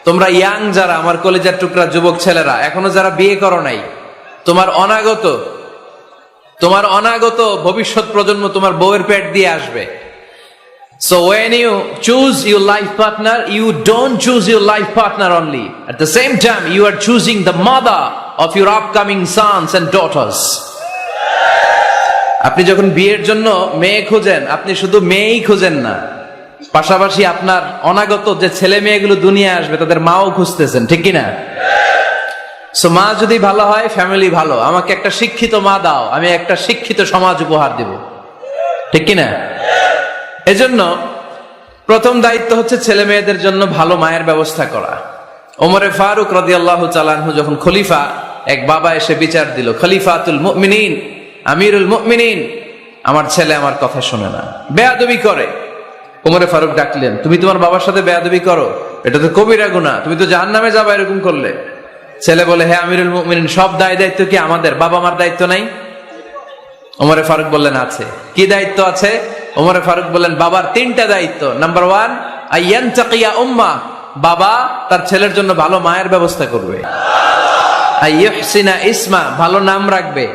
তোমরা ইয়াং যারা, আমার কলেজের টুকরা যুবক ছেলেরা, এখনো যারা বিয়ে করো নাই, তোমার অনাগত ভবিষ্যৎ প্রজন্ম তোমার বউয়ের পেট দিয়ে আসবে। So when you choose your life partner, you don't choose your life partner only. At the same time, you are choosing the mother of your upcoming sons and daughters. আপনি যখন বিয়ের জন্য মেয়ে খোঁজেন, আপনি শুধু মেয়েই খোঁজেন না, পাশাপাশি আপনার অনাগত যে ছেলে মেয়েগুলো দুনিয়ায় আসবে তাদের মাও খুঁজতেছেন, ঠিক কিনা? সো মা যদি ভালো হয়, ফ্যামিলি ভালো। আমাকে একটা শিক্ষিত মা দাও, আমি একটা শিক্ষিত সমাজ উপহার দিব, ঠিক কিনা? এজন্য প্রথম দায়িত্ব হচ্ছে ছেলে মেয়েদের জন্য ভালো মায়ের ব্যবস্থা করা। ওমরে ফারুক রাদিয়াল্লাহু তাআলা আনহু যখন খলিফা, এক বাবা এসে বিচার দিল, খলিফাতুল মুমিনিন, আমিরুল মুমিনিন, আমার ছেলে আমার কথা শোনে না, বেয়াদবি করে। ওমরে ফারুক ডাকলেন, তুমি তোমার বাবার সাথে বেয়াদবি করো, এটা তো কবিরা গুনাহ, তুমি তো জাহান্নামে যাবে এরকম করলে। ছেলে বলে, হে আমিরুল মুমিনিন, সব দায়িত্ব কি আমাদের? বাবা মার দায়িত্ব নাই? ওমরে ফারুক বললেন, আছে। কি দায়িত্ব আছে? ওমরে ফারুক বললেন, বাবার 3টা দায়িত্ব। নাম্বার 1, আইয়ানতাকিয়া উম্মা, বাবা তার ছেলের জন্য ভালো মায়ের ব্যবস্থা করবে। আইয়ুহসিনা ইসমা, ভালো নাম রাখবে।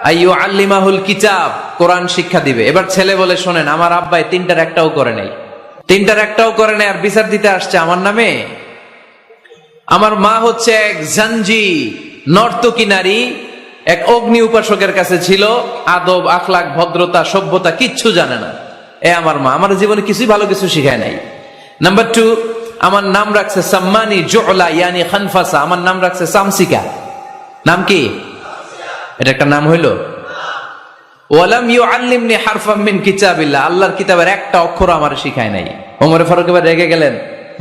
আইয়ুআল্লিমাহুল কিতাব, কোরআন শিক্ষা দিবে। এবার ছেলে বলে, শোনেন, আমার আব্বাই 3টার একটাও করে নাই, 3টার একটাও করে নাই, আর বিচার দিতে আসছে আমার নামে। আমার মা হচ্ছে এক জাঞ্জি, নর্তকী নারী, এক অগ্নি উপাসকের কাছে ছিল, আদব আখলাক ভদ্রতা সভ্যতা কিচ্ছু জানে না। আমার মা আমার জীবনে কিছুই ভালো কিছু শিখায় নাই। নাম্বার 2, আমার নাম রাখছে সাম্মানি জুলা ইয়ানি খানফাসা, আমার নাম রাখছে সামসিকা। নাম কি? এটা একটা নাম হইল? ওয়ালাম ইউআল্লিমনি হারফাম মিন কিতাবিল্লাহ, আল্লাহর কিতাবের একটা অক্ষর আমার শিখায় নাই। ওমর ফারুক এবার রেগে গেলেন,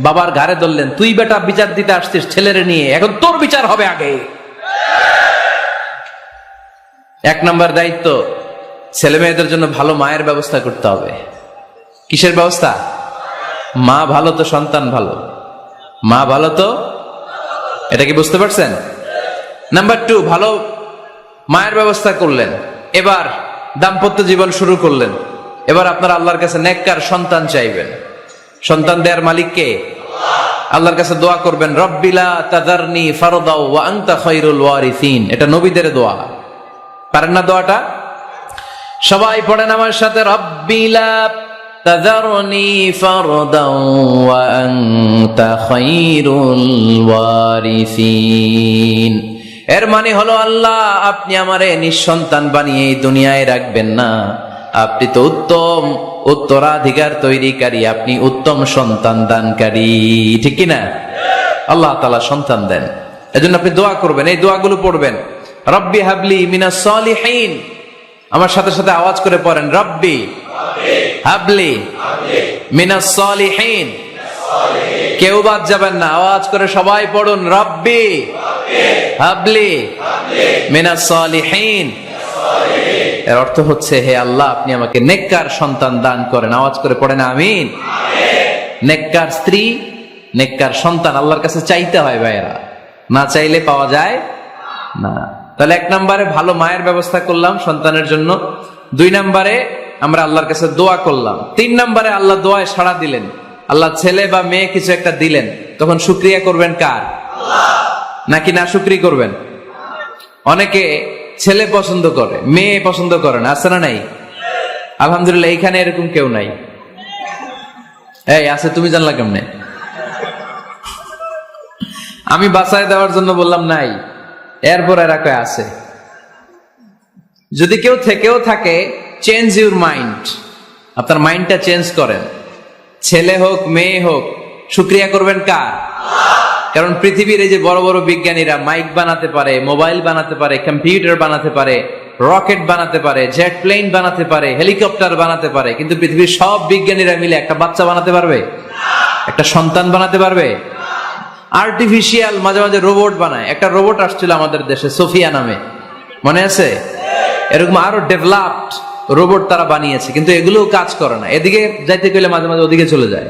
বাবার ঘাড়ে ধরলেন, তুই বেটা বিচার দিতে আসছিস ছেলেরে নিয়ে, এখন তোর বিচার হবে আগে। 1 নম্বর দায়িত্ব, ছেলে মেয়েদের জন্য ভালো মায়ের ব্যবস্থা করতে হবে। কিসের ব্যবস্থা? মা ভালো তো সন্তান ভালো, মা ভালো তো, এটা কি বুঝতে পারছেন? নাম্বার 2, ভালো মায়ের ব্যবস্থা করলেন, এবার দাম্পত্য জীবন শুরু করলেন। এবার আপনারা আল্লাহর কাছে নেককার সন্তান চাইবেন। সন্তান দেয়ার মালিক কে? আল্লাহর কাছে দোয়া করবেন, রব্বিলা তাযারনি ফারদাও ওয়া আনতা খায়রুল ওয়ারিসিন। এটা নবীদের দোয়া, পারেন না দোয়াটা? সবাই পড়েন আমার সাথে, রব্বিলা তাযারনি ফারদাও ওয়া আনতা খায়রুল ওয়ারিসিন। এর মানে হলো, আল্লাহ আপনি আমারে নিঃসন্তান বানিয়ে এই দুনিয়ায় রাখবেন না, আপনি তো উত্তম উত্তরাধিকার তৈরিকারী, আপনি উত্তম সন্তান দানকারী, ঠিক কিনা? আল্লাহ তাআলা সন্তান দেন, এজন্য আপনি দোয়া করবেন, এই দোয়াগুলো পড়বেন। রব্বি হাবলি মিনাস সালিহিন, আমার সাথে সাথে আওয়াজ করে পড়েন, রব্বি হাবলি মিনাস সালিহিন। কেউ বাদ যাবেন না, আওয়াজ করে সবাই পড়ুন, রব্বি হাবলি মিনাস সালিহিন। এর অর্থ হচ্ছে, হে আল্লাহ আপনি আমাকে নেককার সন্তান দান করেন। আওয়াজ করে পড়েন আমিন। নেককার স্ত্রী, নেককার সন্তান আল্লাহর কাছে চাইতে হয় ভাইয়েরা, না চাইলে পাওয়া যায় না। তাহলে 1 নম্বরে ভালো মায়ের ব্যবস্থা করলাম সন্তানের জন্য। 2 নম্বরে আমরা আল্লাহর কাছে দোয়া করলাম। 3 নম্বরে আল্লাহ দোয়ায় সাড়া দিলেন। আল্লাহ ছেলে বা মেয়ে কিছু একটা দিলেন, তখন শুকরিয়া করবেন কার? নাকি না শুকরি করবেন? অনেকে ছেলে পছন্দ করে, মেয়ে পছন্দ করে না, আছে না নাই? আলহামদুলিল্লাহ, এইখানে এরকম কেউ নাই। এই আছে, তুমি জানলা কেমনে? আমি বাঁচায় দেওয়ার জন্য বললাম নাই, এরপর এরা কয় আছে। যদি কেউ থেকেও থাকে, চেঞ্জ ইউর মাইন্ড, আপনার মাইন্ডটা চেঞ্জ করেন। ছেলে হোক মেয়ে হোক, শুকরিয়া করবেন কার? কারণ পৃথিবীর এই যে বড় বড় বিজ্ঞানীরা মাইক বানাতে পারে, মোবাইল বানাতে পারে, কম্পিউটার বানাতে পারে, রকেট বানাতে পারে, জেট প্লেন বানাতে পারে, হেলিকপ্টার বানাতে পারে, কিন্তু পৃথিবীর সব বিজ্ঞানীরা মিলে একটা বাচ্চা বানাতে পারবে? একটা সন্তান বানাতে পারবে? আর্টিফিশিয়াল মাঝে মাঝে রোবট বানায়। একটা রোবট আসছিল আমাদের দেশে, সোফিয়া নামে, মনে আছে? এরকম আরো ডেভেলপড রোবট তারা বানিয়েছে, কিন্তু এগুলোও কাজ করে না। এদিকে যাইতে গেলে মাঝে মাঝে ওদিকে চলে যায়।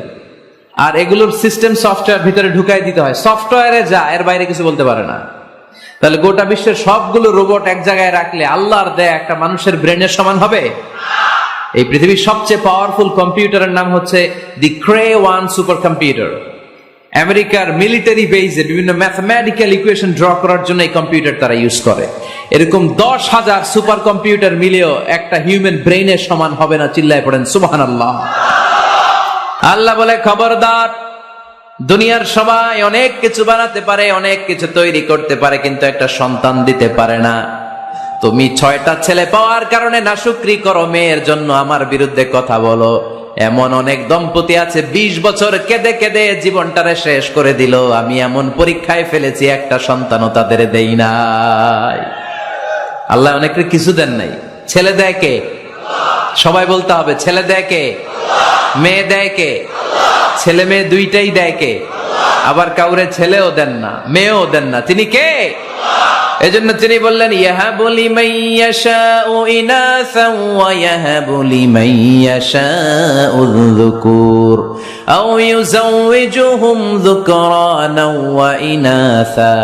আর এগুলোর সিস্টেম সফটওয়্যার ভিতরে ঢুকাই দিতে হয়, সফটওয়্যারে যা, এর বাইরে কিছু বলতে পারে না। তাহলে গোটা বিশ্বের সবগুলো রোবট এক জায়গায় রাখলে আল্লাহর দেয়া একটা মানুষের ব্রেনের সমান হবে? এই পৃথিবীর সবচেয়ে পাওয়ারফুল কম্পিউটারের নাম হচ্ছে দি ক্রে 1 সুপার কম্পিউটার। আমেরিকার মিলিটারি বেজে বিভিন্ন ম্যাথমেটিক্যাল ইকুয়েশন ড্র করার জন্য এই কম্পিউটার তারা ইউজ করে। এরকম 10,000 সুপার কম্পিউটার মিলেও একটা হিউম্যান ব্রেইনের সমান হবে না। চিল্লায় পড়েন সুবহানাল্লাহ। আল্লাহ বলে, খবরদার, দুনিয়ার সবাই অনেক কিছু বানাতে পারে, অনেক কিছু তৈরি করতে পারে, কিন্তু একটা সন্তান দিতে পারে না। তুমি 6টা ছেলে পাওয়ার কারণে নাশুকরি করো, মেয়ের জন্য আমার বিরুদ্ধে কথা বলো। এমন অনেক দম্পতি আছে 20 বছর কেঁদে কেঁদে জীবনটারে শেষ করে দিল। আমি এমন পরীক্ষায় ফেলেছি, একটা সন্তানও তাদের দেই নাই। আল্লাহ অনেকের কিছু দেন নাই। ছেলে দেয় কে? সবাই বলতে হবে, ছেলে দেয় কে? মেয়ে দেয় কে? ছেলে মেয়ে দুইটাই দেয় কে? আবার কাউরে ছেলেও দেন না, মেয়েও দেন না। তিনি কে? এজন্য তিনি বললেন, ইয়াহাবু লিমান ইয়াশাউ ইনাসা ওয়া ইয়াহাবু লিমান ইয়াশাউ যুকুর আও ইউযাওয়িজুহুম যুকরানা ওয়া ইনাসা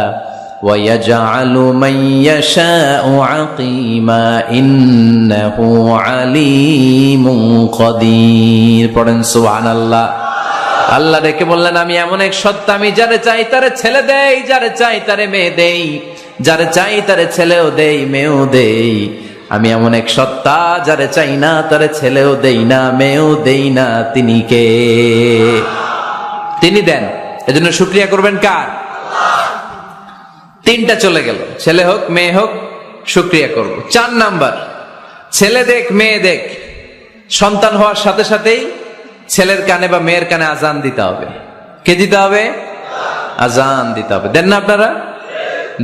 ওয়া ইয়াজআলু মান ইয়াশাউ আকিমা ইন্নাহু আলীমুন কাদির। পড়েন সুবহানাল্লাহ। আল্লাহ ডেকে বললেন, আমি এমন এক সত্তা, আমি যারে চাই তারে ছেলে দেই, যারে চাই তারে মেয়ে দেই, যারে চাই তারে ছেলেও দেই, মেয়েও দেই। আমি এমন এক সত্তা, যারে চাই না তারে ছেলেও দেই না, মেয়েও দেই না। তিনি কে? তিনি দেন। এজন্য শুকরিয়া করবেন কার? 3টা চলে গেল, ছেলে হোক মেয়ে হোক, শুকরিয়া করব। 4 নাম্বার, ছেলে দেখ মেয়ে দেখ, সন্তান হওয়ার সাথে সাথেই ছেলের কানে বা মেয়ের কানে আজান দিতে হবে। কে দিতে হবে? আজান দিতে হবে। দেন না আপনারা?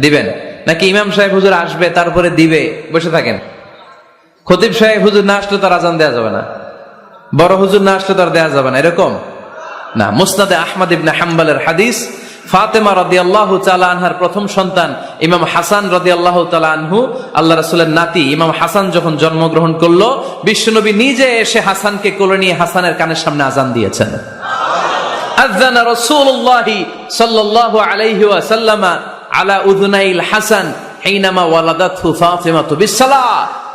দিবেন নাকি ইমাম সাহেব হুজুর আসবে তারপরে দিবে বসে থাকেন? খতিব সাহেব হুজুর না আসলে তার আজান দেওয়া যাবে না, বড় হুজুর না আসলে তার দেওয়া যাবে না, এরকম না। মুসনাদে আহমদ ইবনে হাম্বলের হাদিস, ফাতেমা রাদিয়াল্লাহু তাআলা আনহার প্রথম সন্তান ইমাম হাসান রাদিয়াল্লাহু তাআলা আনহু, আল্লাহ রাসূলের নাতি ইমাম হাসান যখন জন্মগ্রহণ করলো, বিশ্বনবী নিজে এসে হাসানকে কোলে নিয়ে হাসানের কানের সামনে আজান দিয়েছেন। আযানা রাসূলুল্লাহি সাল্লাল্লাহু আলাইহি ওয়াসাল্লাম আলা উযুনাইল হাসান হিনামা ওয়ালাদাতহু ফাতিমাতু বিসসালাহ।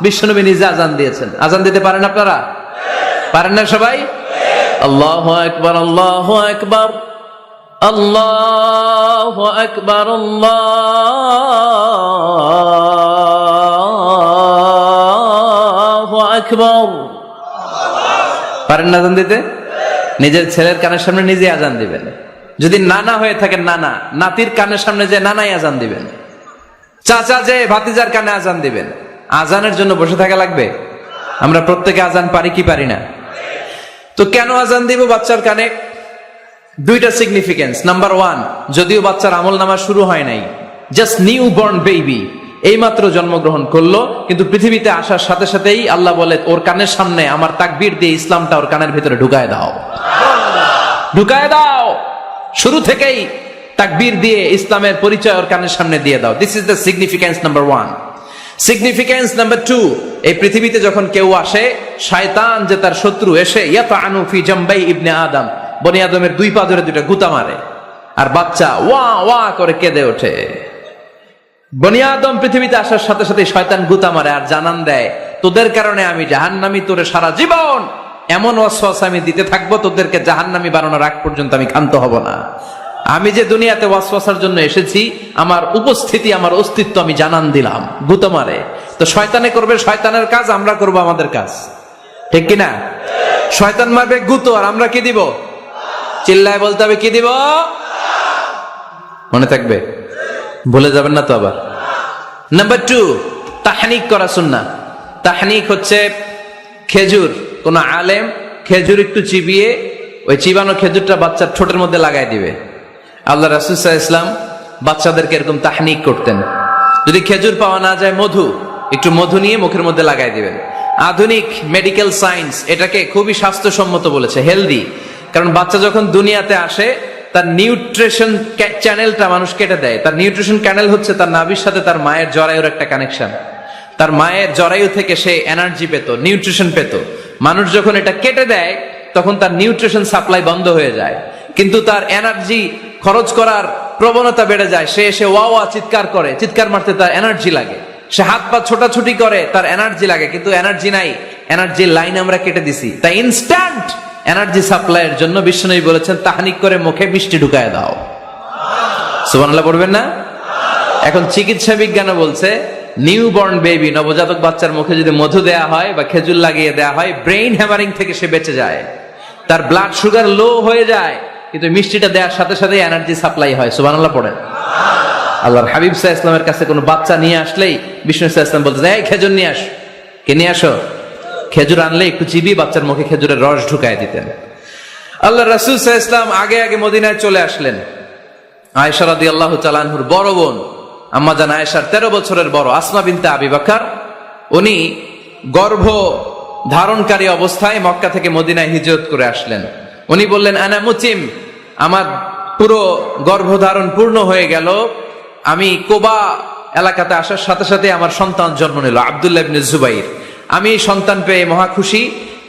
বিশ্বনবী নিজে আজান দিয়েছেন। আজান দিতে পারেন আপনারা? পারেন না সবাই? আল্লাহু আকবার, আল্লাহু আকবার, আল্লাহু আকবার, আল্লাহু আকবার। পারেন না আজান দিতে? নিজের ছেলের কানের সামনে নিজে আজান দিবেন। যদি নানা হয়ে থাকেন, নানা নাতির কানের সামনে যে নানাই আজান দিবেন, চাচা যে ভাতিজার কানে আজান দিবেন। আজানের জন্য বসে থাকা লাগবে? আমরা প্রত্যেকে আজান পারি কি পারি না? তো কেন আজান দিব বাচ্চার কানে? 2টা সিগনিফিকেন্স। নাম্বার 1, যদিও বাচ্চার আমল নামা শুরু হয় নাই, জাস্ট নিউ বর্ন বেবি, এইমাত্র জন্মগ্রহণ করলো, কিন্তু পৃথিবীতে আসার সাথে সাথেই আল্লাহ বলে, ওর কানের সামনে আমার তাকবীর দিয়ে ইসলামটা ওর কানের ভিতরে ঢুকায় দাও, ঢুকায় দাও। শুরু থেকেই তাকবীর দিয়ে ইসলামের পরিচয় ওর কানের সামনে দিয়ে দাও। This is the significance number 1। Significance number 2, এই পৃথিবীতে যখন কেউ আসে, শয়তান যে তার শত্রু, এসে ইয়াতানু ফি জামবাই ইবনে আদম, বনি আদমের 2 পা ধরে 2টা গুতা মারে, আর বাচ্চা ওয়া ওয়া করে কেঁদে ওঠে। বনি আদম পৃথিবীতে আসার সাথে সাথে শয়তান গুতা মারে আর জানান দেয়, তোদের কারণে আমি জাহান্নামী, তোরে সারা জীবন এমন ওয়াসওয়াসা আমি দিতে থাকবো, তোদেরকে জাহান্নামী বানানোর আগ পর্যন্ত আমি ক্ষান্ত হব না। আমি যে দুনিয়াতে ওয়াসওয়াসার জন্য এসেছি, আমার উপস্থিতি, আমার অস্তিত্ব আমি জানান দিলাম। গুতো মারে। তো শয়তানে করবে শয়তানের কাজ, আমরা করব আমাদের কাজ, ঠিক কিনা? শয়তান মারবে গুতো, আর আমরা কি দিব? চিল্লায় বলতে হবে, কি দিব? মনে থাকবে, ভুলে যাবেন না তো আবার। নাম্বার 2, তাহনিক করা সুন্নাহ। তাহনিক হচ্ছে খেজুর, কোন আলেম খেজুর একটু চিবিয়ে ওই চিবানো খেজুরটা বাচ্চার ঠোঁটের মধ্যে লাগাই দিবে। আল্লাহ রাসূল সাল্লাল্লাহু আলাইহি ওয়াসাল্লাম বাচ্চাদেরকে এরকম তাহনিক করতেন। যদি খেজুর পাওয়া না যায়, একটু মধু নিয়ে মুখের মধ্যে লাগাই দিবেন। আধুনিক মেডিকেল সায়েন্স এটাকে খুবই স্বাস্থ্যসম্মত বলেছে, হেলদি। কারণ বাচ্চা যখন দুনিয়াতে আসে, তার নিউট্রিশন চ্যানেলটা মানুষ কেটে দেয়। তার নিউট্রিশন চ্যানেল হচ্ছে তার নাভির সাথে তার মায়ের জরায়ুর একটা কানেকশন। তার মায়ের জরায়ু থেকে সে এনার্জি পেত, নিউট্রিশন পেত। মানুষ যখন এটা কেটে দেয়, তখন তার নিউট্রিশন সাপ্লাই বন্ধ হয়ে যায়, কিন্তু তার এনার্জি খরচ করার প্রবণতা বেড়ে যায়। সে এসে ওয়া ওয়া চিৎকার করে, চিৎকার মারতে তার এনার্জি লাগে। সে হাত পা ছোটাছুটি করে, তার এনার্জি লাগে, কিন্তু এনার্জি নাই। এনার্জির লাইন আমরা কেটে দিছি, তাই ইনস্ট্যান্ট এনার্জি সাপ্লাইয়ের জন্য বিশ্বনবী বলেছেন তাহনিক করে মুখে মিষ্টি ঢুকায় দাও। সুবহানাল্লাহ পড়বেন না? এখন চিকিৎসা বিজ্ঞানও বলছে নিউ বর্ন বেবি, নবজাতক বাচ্চার মুখে যদি মধু দেয়া হয় বা খেজুর লাগিয়ে দেয়া হয়, ব্রেইন হ্যামারিং থেকে সে বেঁচে যায়, তার ব্লাড সুগার লো হয়ে যায়, কিন্তু মিষ্টিটা দেওয়ার সাথে সাথে এনার্জি সাপ্লাই হয়। সুবহানাল্লাহ পড়েন। আল্লাহর হাবিব সাল্লাল্লাহু আলাইহি ওয়াসাল্লামের কাছে কোনো বাচ্চা নিয়ে আসলেই বিষ্ণু সাল্লাল্লাহু আলাইহি ওয়াসাল্লাম বলতেন, এই খেজুর নিয়ে আস। কে নিয়ে আসো? খেজুর আনলে একটু চিবি বাচ্চার মুখে খেজুরের রস ঢুকায় দিতেন। আল্লাহ রাসূল সাল্লাল্লাহু আলাইহি ওয়াসাল্লাম আগে আগে মদিনায় চলে আসলেন। আয়েশা রাদিয়াল্লাহু তাআলা আনহুর বড় বোন আম্মা জান আয়েশার 13 বছরের বড় আসমা বিনতে আবি বকর, উনি গর্ভ ধারণকারী অবস্থায় মক্কা থেকে মদিনায় হিজরত করে আসলেন। উনি বললেন, আনা মুতিম, আমার পুরো গর্ভধারণ পূর্ণ হয়ে গেল, আমি কোবা এলাকাতে আসার সাথে সাথে আমার সন্তান জন্ম নিল, আব্দুল্লাহ ইবনে জুবাইর। আমি সন্তান পেয়ে মহা খুশি,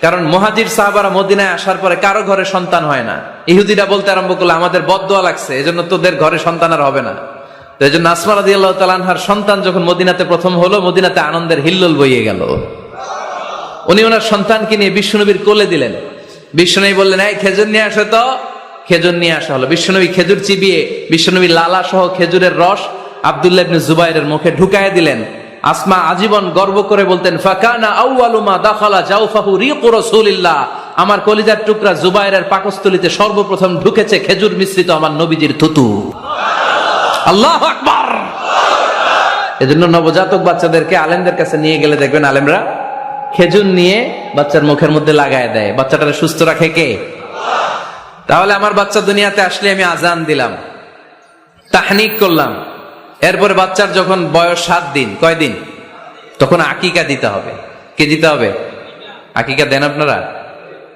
কারণ মুহাজির সাহাবারা মদিনায় আসার পরে কারো ঘরে সন্তান হয় না। ইহুদিরা বলতে আরম্ভ করলো, আমাদের বদদোয়া লাগছে, এজন্য তোদের ঘরে সন্তান আর হবে না। তো এজন্য আসমা রাদিয়াল্লাহু তাআলা আনহার সন্তান যখন মদিনাতে প্রথম হলো, মদিনাতে আনন্দের হিল্লোল বইয়ে গেল। উনি ওনার সন্তানকে নিয়ে বিশ্বনবীর কোলে দিলেন। বিশ্বনবী বললেন, এই খেজুর নিয়ে আসো তো। খেজুর নিয়ে আসা হলো। বিশ্বনবী খেজুর চিবিয়ে বিশ্বনবীর লালা সহ খেজুরের রস আব্দুল্লাহ ইবনে জুবাইরের মুখে ঢুকায় দিলেন। আসমা আজীবন গর্ব করে বলতেন, ফাকানা আউয়ালু মা দাখালা জাওফাহু রিকু রাসূলিল্লাহ, আমার কলিজার টুকরা জুবাইরের পাকস্থলীতে সর্বপ্রথম ঢুকেছে খেজুর মিশ্রিত আমার নবীজির থুতু। আল্লাহু আকবার। এজন্য নবজাতক বাচ্চাদেরকে আলেমদের কাছে নিয়ে গেলে দেখবেন আলেমরা খেজুর নিয়ে বাচ্চার মুখের মধ্যে লাগায় দেয়। বাচ্চাটাকে সুস্থ রাখে কে? তাহলে আমার বাচ্চা দুনিয়াতে আসলে আমি আজান দিলাম, তাহনিক করলাম, এরপরে বাচ্চার যখন বয়স 7 দিন, কয় দিন, তখন আকিকা দিতে হবে। কে দিতে হবে? আকিকা দেন আপনারা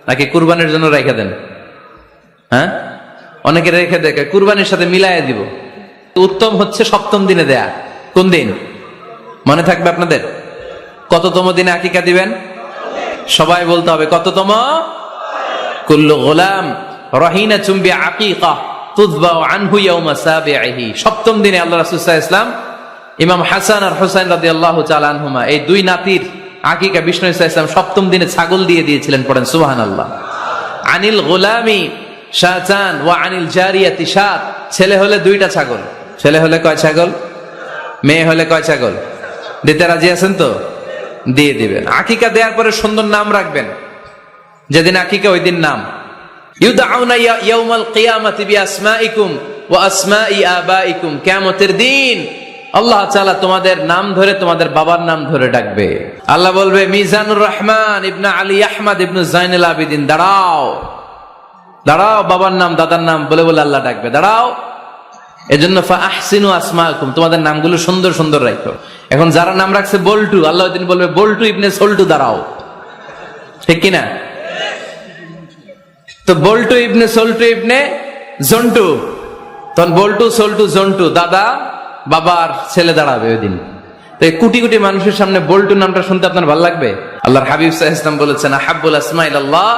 নাকি কুরবানির জন্য রেখে দেন? হ্যাঁ, অনেকে রেখে দেখে কুরবানির সাথে মিলাইয়া দিব। উত্তম হচ্ছে 7ম দিনে দেয়া। কোন দিন মনে থাকবে আপনাদের? কততম দিনে আকিকা দিবেন? সবাই বলতে হবে কততম? কুল্লু গোলাম রাহিনাতুম বিআকিকা তুযবাউ আনহু ইয়াওমা সাবিহি। 7ম দিনে আল্লাহ রাসূল সাল্লাল্লাহু আলাইহি ওয়াসাল্লাম ইমাম হাসান আর হুসাইন রাদিয়াল্লাহু তাআলা আনহুমা, এই দুই নাতির আকিকা বিষ্ণু সাল্লাল্লাহু আলাইহি ওয়াসাল্লাম 7ম দিনে ছাগল দিয়ে দিয়েছিলেন। পড়েন সুবহানাল্লাহ। আনিল গোলামি শাতান ওয়া আনিল জারিয়াতি শাত। ছেলে হলে 2টা ছাগল। ছেলে হলে কয় ছাগল? মেয়ে হলে কয় ছাগল? দিতে রাজি আছেন তো? দিয়ে দিবেন। আকিকা দেওয়ার পরে সুন্দর নাম রাখবেন। যেদিন আকিকা ওই দিন নাম। ইউদাউনা ইয়াউমাল কিয়ামাতি বিআসমাইকুম ওয়া আসমাই আবাইকুম। কিয়ামতের দিন আল্লাহ তাআলা তোমাদের নাম ধরে তোমাদের বাবার নাম ধরে ডাকবে। আল্লাহ বলবে, মিজানুর রহমান ইবনে আলী আহমদ ইবনে জাইনুল আবিদিন, দাঁড়াও দাঁড়াও, বাবার নাম দাদার নাম বলে বলে আল্লাহ ডাকবে, দাঁড়াও। এজন্য ফাহসিনু আসমাকুম, তোমাদের নামগুলো সুন্দর সুন্দর রাখো। এখন যারা নাম রাখছে বল্টু, আল্লাহ দিন বলবে, বল্টু ইবনে সল্টু, দাঁড়াও। ঠিক কিনা? তো বল্টু ইবনে সল্টু ইবনে জন্টু, তখন বল্টু সল্টু জন্টু, দাদা বাবার ছেলে দাঁড়াবে ওই দিন। তো কোটি কোটি মানুষের সামনে বল্টু নামটা শুনতে আপনার ভালো লাগবে? আল্লাহর হাবিব সাল্লাল্লাহু আলাইহি ওয়াসাল্লাম বলেছেন, আহাব্বুল আসমা ইলাল্লাহ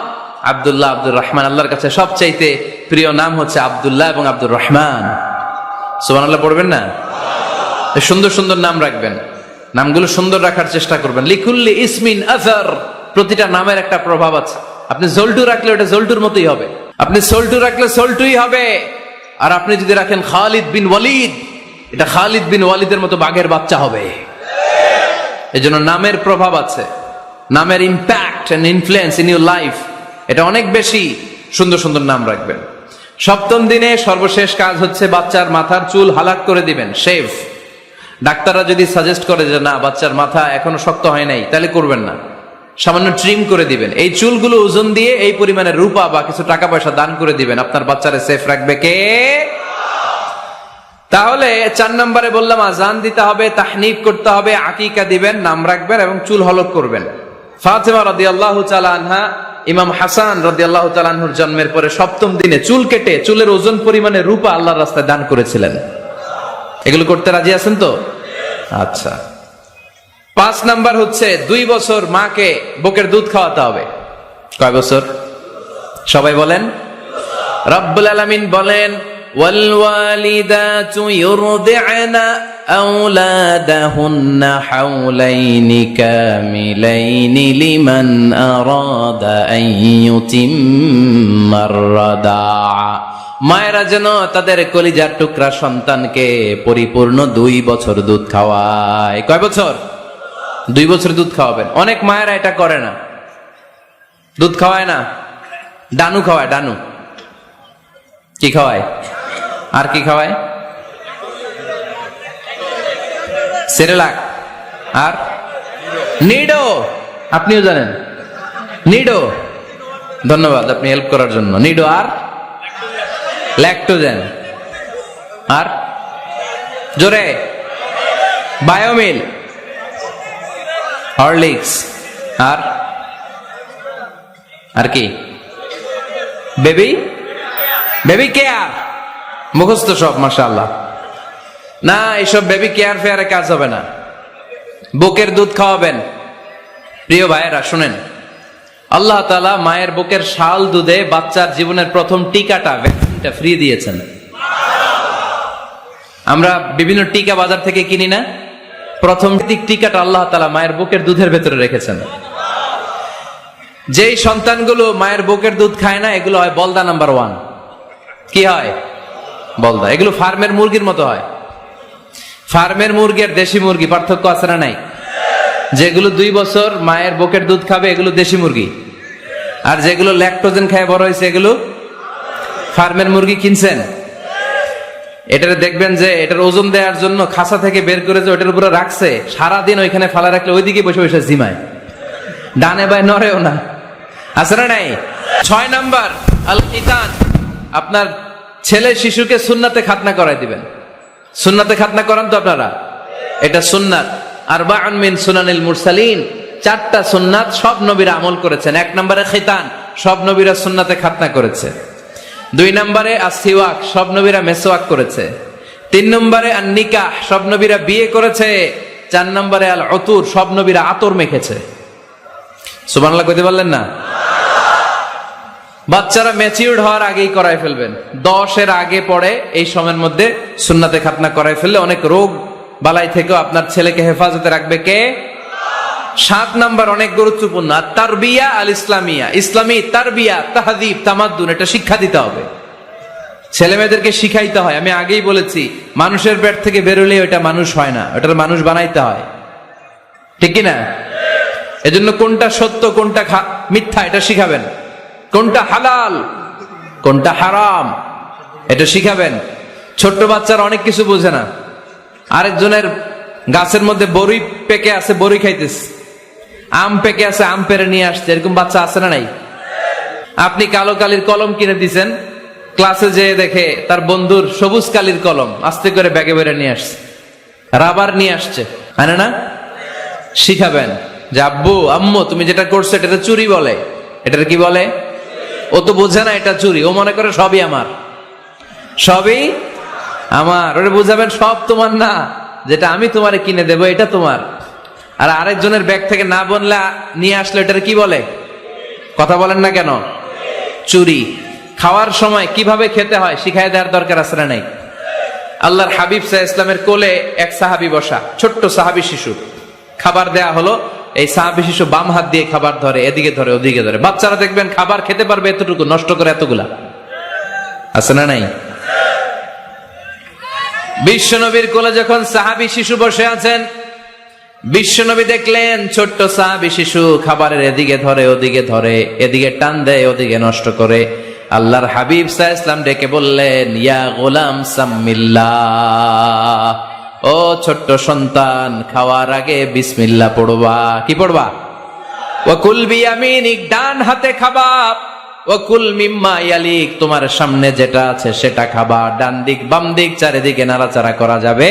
আব্দুল্লাহ আব্দুর রহমান। আল্লাহর কাছে সবচাইতে প্রিয় নাম হচ্ছে আব্দুল্লাহ এবং আব্দুর রহমান। সুবহানাল্লাহ পড়বেন না? সুন্দর সুন্দর নাম রাখবেন। নামগুলো সুন্দর রাখার চেষ্টা করবেন। লিকুল্লি ইসমিন আযার, প্রতিটা নামের একটা প্রভাব আছে। আপনি জল্টু রাখলে ওটা জল্টুর মতোই হবে, আপনি সল্টু রাখলে সল্টুই হবে। আর আপনি যদি রাখেন খালিদ বিন ওয়ালিদ, এটা খালিদ বিন ওয়ালিদের মতো বাঘের বাচ্চা হবে। এজন্য নামের প্রভাব আছে, নামের impact and influence in your life এটা অনেক বেশি। সুন্দর সুন্দর নাম রাখবেন। 7ম দিনে সর্বশেষ কাজ হচ্ছে বাচ্চার মাথার চুল হালাক করে দিবেন, শেভ। ডাক্তাররা যদি সাজেস্ট করে যে না বাচ্চার মাথা এখনো শক্ত হয় নাই, তাহলে করবেন না, সামান্য ট্রিম করে দিবেন। এই চুলগুলো ওজন দিয়ে এই পরিমাণে রূপা বা কিছু টাকা পয়সা দান করে দিবেন। আপনার বাচ্চারে সেফ রাখবে কে? তাহলে 4 নম্বরে বললাম আজান দিতে হবে, তাহনিক করতে হবে, আকিকা দিবেন, নাম রাখবেন এবং চুল হলক করবেন। ফাতেমা রাদিয়াল্লাহু তাআলা আনহা ইমাম হাসান রাদিয়াল্লাহু তাআলা আনহুর জন্মের পরে 7ম দিনে চুল কেটে চুলের ওজন পরিমাণে রূপা আল্লাহর রাস্তায় দান করেছিলেন। এগুলো করতে রাজি আছেন তো? আচ্ছা। 5 নাম্বার হচ্ছে 2 বছর মাকে বুকের দুধ খাওয়াতে হবে। কয় বছর? সবাই বলেন। রব্বুল আলামিন বলেন, والوالدات يرضعن أولادهن حولين كاملين لمن أراد أن يتم الرضاعة মায়েরা যেন তাদের কলিজার টুকরা সন্তানকে পরিপূর্ণ 2 বছর দুধ খাওয়ায়। কয় বছর? 2 বছর দুধ খাওয়াবেন। অনেক মায়েরা এটা করে না, দুধ খাওয়ায় না, ডানু খাওয়ায়। ডানু কি খাওয়ায়? আর কি খাওয়ায়? সেরেলাক আর নিডো। আপনিও জানেন নিডো? ধন্যবাদ আপনি হেল্প করার জন্য। নিডো আর ল্যাকটোজেন আর জোরে বায়োমিল, হরলিক্স আর কি বেবি কেয়ার। মুখস্থ সব মাশাআল্লাহ। না, এইসব বেবি কেয়ার ফেয়ারে কাজ হবে না। বুকের দুধ খাওয়াবেন। প্রিয় ভাইয়েরা শুনেন, আল্লাহ তাআলা মায়ের বুকের শাল দুধে বাচ্চার জীবনের প্রথম টিকাটা, ভ্যাকসিনটা ফ্রি দিয়েছেন। আমরা বিভিন্ন টিকা বাজার থেকে কিনি না, প্রথম টিকাটা আল্লাহ তাআলা মায়ের বুকের দুধের ভেতরে রেখেছেন। যেই সন্তানগুলো মায়ের বুকের দুধ খায় না, এগুলো হয় বলদা নাম্বার 1। কি হয়? বলদা। এগুলো ফার্মের মুরগির মতো হয়। ফার্মের মুরগি আর দেশি মুরগি পার্থক্য আছে না নাই? যেগুলো 2 বছর মায়ের বুকের দুধ খাবে এগুলো দেশি মুরগি, আর যেগুলো ল্যাকটোজেন খায় বড় হয়েছে এগুলো ফার্মের মুরগি। কিনছেন? এটারে দেখবেন যে এটার ওজন দেওয়ার জন্য খাসা থেকে বের করে যে ওটার উপরে রাখছে, সারাদিন ওইখানে ফালা রাখলে ওইদিকে বসে বসে জিমায়, ডানে বাই নড়েও না। আছে না নাই? 6 নাম্বার আল খিতান। আপনার ছেলে শিশুকে সুন্নাতে খাতনা করাই দিবেন। সুন্নাতে খাতনা করান তো আপনারা? এটা সুন্নাত। আরবাউন মিন সুনানিল মুরসালিন, 4টা সুন্নাত সব নবীরা আমল করেছেন। 1 নম্বরে খিতান, সব নবীরা সুন্নাতে খাতনা করেছে। 2 নম্বরে আসিওয়াক, সব নবীরা মেসওয়াক করেছে। 3 নম্বরে আন নিকাহ, সব নবীরা বিয়ে করেছে। 4 নম্বরে আল উতুর, সব নবীরা আতর মেখেছে। সুবহানাল্লাহ কইতে পারলেন না? বাচ্চারা ম্যাচিউরড হওয়ার আগেই করাই ফেলবেন। 10 এর আগে পরে এই সময়ের মধ্যে সুন্নাতে খাতনা করাই ফেললে অনেক রোগ বালাই থেকেও আপনার ছেলেকে হেফাজতে রাখবে কে? 7 নাম্বার অনেক গুরুত্বপূর্ণ, তারবিয়া আল ইসলামিয়া। ইসলামী তারবিয়া, তাহযীব, তামাদ্দুন, এটা শিক্ষা দিতে হবে। ছেলে মেয়েদেরকে শিখাইতে হয়। আমি আগেই বলেছি, মানুষের পেট থেকে বেরোলে ওটা মানুষ হয় না, ওটার মানুষ বানাইতে হয়। ঠিক কিনা? এজন্য কোনটা সত্য কোনটা মিথ্যা এটা শিখাবেন, কোনটা হালাল কোনটা হারাম এটা শিখাবেন। ছোট্ট বাচ্চারা অনেক কিছু বোঝে না। আরেকজনের গাছের মধ্যে বড়ি পেকে আছে, বড়ি খাইতেছে। আম পেকে আছে, আম পেরে নিয়ে আসছে। এরকম বাচ্চা আছে না নাই? আপনি কালো কালির কলম কিনে দিচ্ছেন, ক্লাসে যেয়ে দেখে তার বন্ধুর সবুজ কালির কলম আস্তে করে ব্যাগে বেরে নিয়ে আসছে, রাবার নিয়ে আসছে। আনে না? শিখাবেন যে আব্বু আম্মু তুমি যেটা করছো এটা চুরি বলে। এটার কি বলে? ও তো বোঝে না এটা চুরি, ও মনে করে সবই আমার, সবই আমার। ওটা বুঝাবেন সব তোমার না, যেটা আমি তোমারে কিনে দেবো এটা তোমার। আর আরেকজনের ব্যাগ থেকে না বললে নিয়ে আসলে এটার কি বলে? কথা বলেন না কেন? চুরি। খাওয়ার সময় কিভাবে খেতে হয় শিখাই দেওয়ার দরকার আছে না নাই? আল্লাহর হাবিব সাল্লাল্লাহু আলাইহি ওয়াসাল্লামের কোলে এক সাহাবী বসা, ছোট্ট সাহাবী শিশু। খাবার দেয়া হলো, এই সাহাবী শিশু বাম হাত দিয়ে খাবার ধরে, এদিকে ধরে ওদিকে ধরে। বাচ্চারা দেখবেন খাবার খেতে পারবে এতটুকু, নষ্ট করে এতগুলা। আছে না নাই? বিশ্বনবীর কোলে যখন সাহাবী শিশু বসে আছেন, বিশ্বনবী দেখলেন ছোট্ট সাহাবী শিশু খাবারের এদিকে ধরে ওদিকে ধরে, এদিকে টান দেয় ওদিকে নষ্ট করে। আল্লাহর হাবিব সাল্লাল্লাহু আলাইহি ওয়াসাল্লাম ডেকে বললেন, ইয়া গোলাম সাম্মিল্লাহ, ও ছোট্ট সন্তান খাওয়ার আগে বিসমিল্লাহ পড়বা। কি পড়বা? ওয়াকুল বিয়ামিনিক, ডান হাতে খাবা। ওয়াকুল মিম্মা ইয়ালিক, তোমার সামনে যেটা আছে সেটা খাবা। ডান দিক বাম দিক চারিদিকে নাড়াচাড়া করা যাবে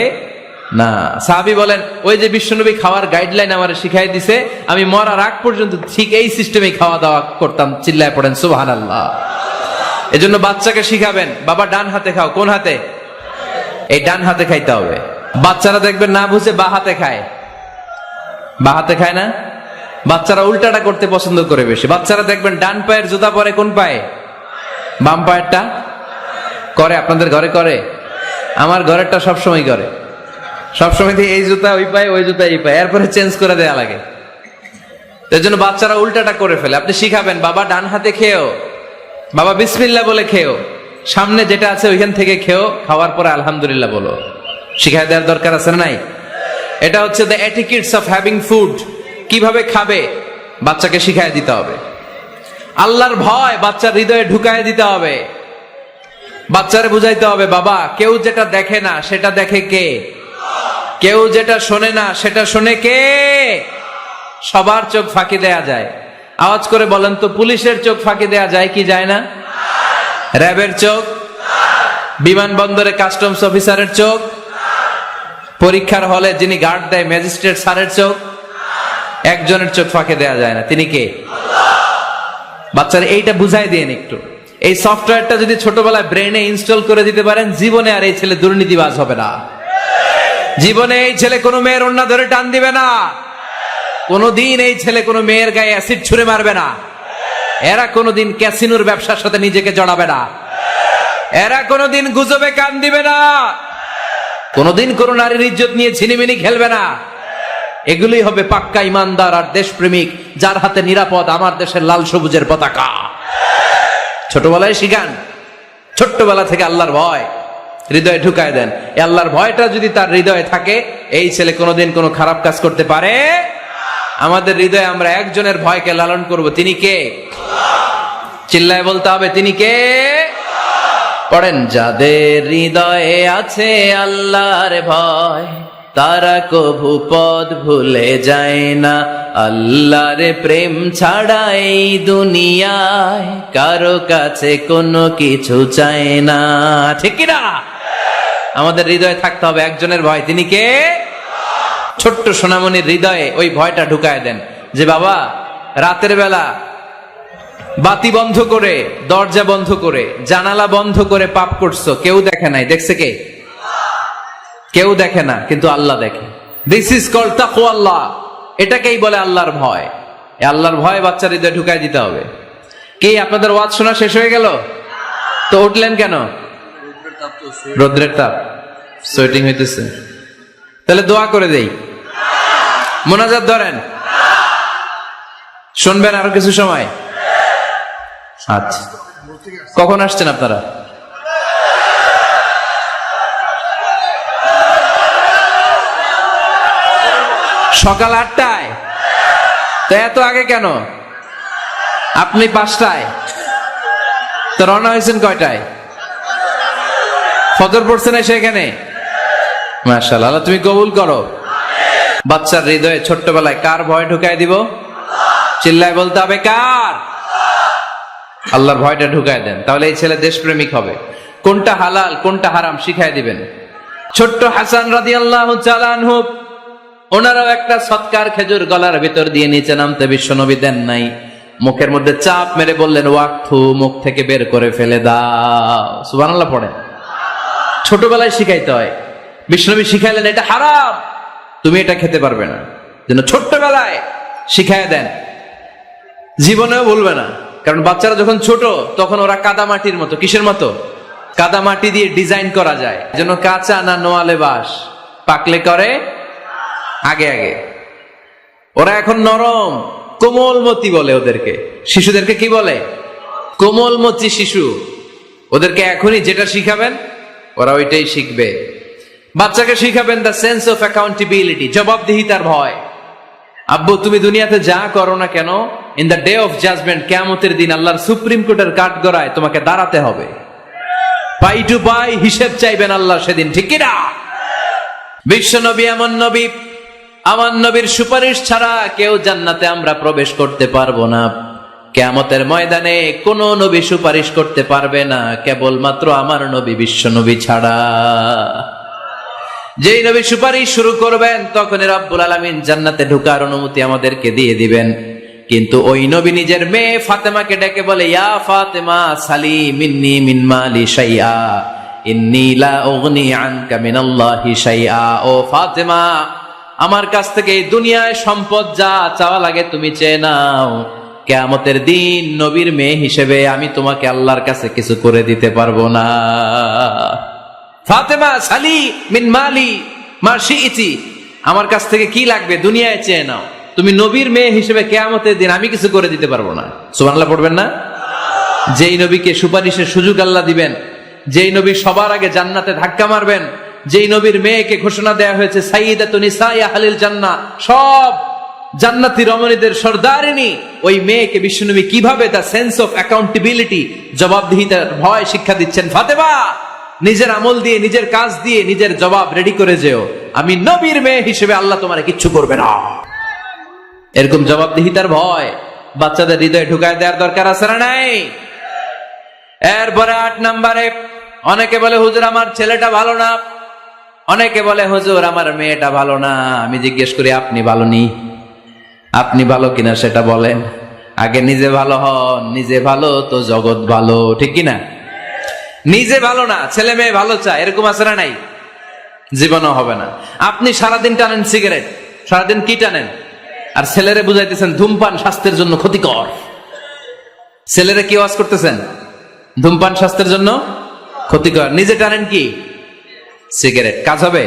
না। সাহাবী বলেন, ওই যে বিশ্বনবী খাওয়ার গাইডলাইন আমারে শিখাই দিছে, আমি মরার আগ পর্যন্ত ঠিক এই সিস্টেমে খাওয়া দাওয়া করতাম। চিল্লায় পড়েন সুবহানাল্লাহ। এজন্য বাচ্চাকে শিখাবেন, বাবা ডান হাতে খাও। কোন হাতে? এই ডান হাতে খাইতে হবে। বাচ্চারা দেখবেন না বুঝে বা হাতে খায়, বা হাতে খায় না। বাচ্চারা উল্টাটা করতে পছন্দ করে বেশি। বাচ্চারা দেখবেন ডান পায়ের জুতা পরে কোন পায়ে? বাম পায়েরটা। করে? আপনাদের ঘরে করে? আমার ঘরেরটা সবসময় করে। সবসময় এই জুতা ওই পায়, ওই জুতা এই পায়, এরপরে চেঞ্জ করে দেয়া লাগে। এর জন্য বাচ্চারা উল্টাটা করে ফেলে। আপনি শিখাবেন, বাবা ডান হাতে খেও, বাবা বিসমিল্লাহ বলে খেও, সামনে যেটা আছে ওইখান থেকে খেও, খাওয়ার পরে আলহামদুলিল্লাহ বলো। শিখাই দেওয়ার দরকার আছে না নাই? এটা হচ্ছে the etiquettes of having food. কিভাবে খাবে বাচ্চাকে শিখাই দিতে হবে। আল্লাহর ভয় বাচ্চার হৃদয়ে ঢুকায় দিতে হবে। বাচ্চারে বুঝাইতে হবে, বাবা কেউ যেটা দেখে না সেটা দেখে কে? কেউ যেটা শোনে না সেটা শোনে কে? সবার চোখ ফাঁকি দেয়া যায়। আওয়াজ করে বলেন তো, পুলিশের চোখ ফাঁকি দেয়া যায় কি যায় না? র্যাবের চোখ, বিমানবন্দরে কাস্টমস অফিসারের চোখ, পরীক্ষার হলে যিনি গার্ড দেয় ম্যাজিস্ট্রেট স্যারের চোখ, একজনের চোখ ফাঁকি দেয়া যায় না। তিনি কে? বাচ্চারা এইটা বুঝাই দিন একটু। এই সফটওয়্যারটা যদি ছোটবেলায় ব্রেনে ইনস্টল করে দিতে পারেন, জীবনে আর এই ছেলে দুর্নীতিবাজ হবে না। জীবনে এই ছেলে কোনো মেয়ের ওড়না ধরে টান দিবে না। কোনদিন এই ছেলে কোনো মেয়ের গায়ে অ্যাসিড ছুঁড়ে মারবে না। এরা কোনদিন ক্যাসিনোর ব্যবসার সাথে নিজেকে জড়াবে না। এরা কোনদিন গুজবে কান দিবে না। কোনদিন কোন নারীর ইজ্জত নিয়ে ছিনিমিনি খেলবে না। এগুলোই হবে পাক্কা ইমানদার আর দেশপ্রেমিক, যার হাতে নিরাপদ আমার দেশের লাল সবুজের পতাকা। ছোটবেলায় শিখান, ছোট্টবেলা থেকে আল্লাহর ভয় হৃদয়ে ঢুকায় দেন। এই আল্লাহর ভয়টা যদি তার হৃদয়ে থাকে, এই ছেলে কোনোদিন কোনো খারাপ কাজ করতে পারে। আমাদের হৃদয়ে আমরা একজনের ভয়কে লালন করব, তিনি কে? চিল্লায় বলতে হবে, তিনি কে? পড়েন, যাদের হৃদয়ে আছে আল্লাহর ভয়, তারা কভু পথ ভুলে যায় না। আল্লাহর প্রেম ছাড়া এই দুনিয়ায় কারো কাছে কোনো কিছু চায় না। ঠিক কিনা? আমাদের হৃদয়ে থাকতে হবে একজনের ভয়, তিনি কে? ছোট্ট সোনামণির হৃদয়ে ওই ভয়টা ঢুকায় দেন যে বাবা রাতের বেলা বাতি বন্ধ করে, দরজা বন্ধ করে, জানালা বন্ধ করে পাপ করছো, কেউ দেখে নাই। দেখছে কে? কেউ দেখে না, কিন্তু আল্লাহ দেখে। দিস ইজ কল্ড তাকওয়াল্লাহ। এটাকেই বলে আল্লাহর ভয়। এই আল্লাহর ভয় বাচ্চার হৃদয়ে ঢুকায় দিতে হবে। কি আপনাদের ওয়াজ শোনা শেষ হয়ে গেল? তো উঠলেন কেন? রৌদ্রের তাপ, সোয়েটিং হইতেছে। তাহলে দোয়া করে দেই, মোনাজাত ধরেন, শুনবেন আরো কিছু সময়। আচ্ছা, কখন আসছেন আপনারা? সকাল 8টায়। তো এত আগে কেন? আপনি 5টায়, তো রওনা হয়েছেন কয়টায়? ফজর পড়ছেন এসে এখানে? মাশাআল্লাহ, আল্লাহ তুমি কবুল করো। বাচ্চার হৃদয়ে ছোট্টবেলায় কার ভয় ঢুকাই দিব? চিল্লায় বলতে হবে, কার? আল্লাহর ভয়টা ঢুকায় দেন, তাহলে এই ছেলে দেশপ্রেমিক হবে। কোনটা হালাল কোনটা হারাম শিখাই দিবেন। ছোট্ট হাসান রাদিয়াল্লাহু তাআলা আনহু, ওনারাও একটা সৎকার খেজুর গলার ভিতর দিয়ে নিচে নামতে বিশ্বনবী দেন নাই। মুখের মধ্যে চাপ মেরে বললেন, ওয়াক্থু, মুখ থেকে বের করে ফেলে দাও। সুবহানাল্লাহ পড়েন। ছোটবেলায় শিখাইতে হয়। বিশ্বনবী শিখাইলেন এটা হারাম, তুমি এটা খেতে পারবে না। যেন ছোট্টবেলায় শিখাই দেন, জীবনেও ভুলবে না। কারণ বাচ্চারা যখন ছোট তখন ওরা কাদামাটির মতো। কিসের মতো? কাদামাটি দিয়ে ডিজাইন করা যায়। যেন কাঁচা না নোয়ালে বাস, পাকলে করে আগে আগে। ওরা এখন নরম, কোমলমতি বলে ওদেরকে। শিশুদেরকে কি বলে? কোমলমতি শিশু। ওদেরকে এখনই যেটা শিখাবেন ওরা ওইটাই শিখবে। বাচ্চাকে শিখাবেন দ্য সেন্স অফ অ্যাকাউন্টেবিলিটি, জবাবদিহিতার ভয়। আব্বু তুমি দুনিয়াতে যা করো না কেন, in the day of judgement, কিয়ামতের দিন আল্লাহর সুপ্রিম কোর্টের কাঠগড়ায় তোমাকে দাঁড়াতে হবে। পাই টু পাই হিসেব চাইবেন আল্লাহ সেদিন। ঠিক কিনা? বিশ্ব নবী এমন নবী, আমার নবীর সুপারিশ ছাড়া কেউ জান্নাতে আমরা প্রবেশ করতে পারবো না। কিয়ামতের ময়দানে কোন নবী সুপারিশ করতে পারবে না, কেবলমাত্র আমার নবী বিশ্ব নবী ছাড়া। যেই নবী সুপারিশ শুরু করবেন তখন রব্বুল আলামিন জান্নাতে ঢোকার অনুমতি আমাদেরকে দিয়ে দিবেন। কিন্তু ওই নবী নিজের মেয়ে ফাতেমাকে ডেকে বলে, ইয়া ফাতেমা সালি মিন্নি মিন মালি শাইআ ইন্নী লা উগনি আনকা মিনাল্লাহি শাইআ। ও ফাতেমা, আমার কাছ থেকে এই দুনিয়ায় সম্পদ যা চাওয়া লাগে তুমি চেয়ে নাও, কিয়ামতের দিন নবীর মেয়ে হিসেবে আমি তোমাকে আল্লাহর কাছে কিছু করে দিতে পারবো না। ফাতেমা সালি মিন মালি মা শিইতি, আমার কাছ থেকে কি লাগবে দুনিয়ায় চেয়ে নাও, তুমি নবীর মেয়ে হিসেবে কিয়ামতের দিন আমি কিছু করে দিতে পারবো না। সুবহানাল্লাহ পড়বেন না? যেই নবীকে সুপারিশের সুযোগ আল্লাহ দিবেন, যেই নবী সবার আগে জান্নাতে ধাক্কা মারবেন, যেই নবীর মেয়েকে ঘোষণা দেয়া হয়েছে সাইয়্যিদাতুন নিসাই আহলিল জান্নাহ, সব জান্নাতি রমণীদের সর্দারিনী, ওই মেয়েকে বিশ্বনবী কিভাবে তার সেন্স অফ অ্যাকাউন্টেবিলিটি, জবাবদিহিতার ভয় শিক্ষা দিচ্ছেন। ফাতেমা, নিজের আমল দিয়ে, নিজের কাজ দিয়ে নিজের জবাব রেডি করে যেও, আমি নবীর মেয়ে হিসেবে আল্লাহ তোমার কিচ্ছু করবে না। এরকম জবাবদিহিতার ভয় বাচ্চাদের হৃদয়ে ঢুকায় দেওয়ার দরকার আছে না নাই? এরপরে 8 নম্বরে, অনেকে বলে হুজুর আমার ছেলেটা ভালো না, অনেকে বলে হুজুর আমার মেয়েটা ভালো না। আমি জিজ্ঞেস করি আপনি ভালো নি? আপনি ভালো কিনা সেটা বলেন। আগে নিজে ভালো হন, নিজে ভালো তো জগৎ ভালো, ঠিক কিনা? নিজে ভালো না, ছেলে মেয়ে ভালো চায়, এরকম আছে না নাই? জীবনও হবে না। আপনি সারাদিন টানেন সিগারেট, সারাদিন কি টানেন, আর ছেলেরে বুঝাইতেছেন ধূমপান স্বাস্থ্যের জন্য ক্ষতিকর। ছেলেরে কি ওয়াজ করতেছেন? ধূমপান স্বাস্থ্যের জন্য ক্ষতিকর। নিজে টানেন কি? সিগারেট। কাজ হবে?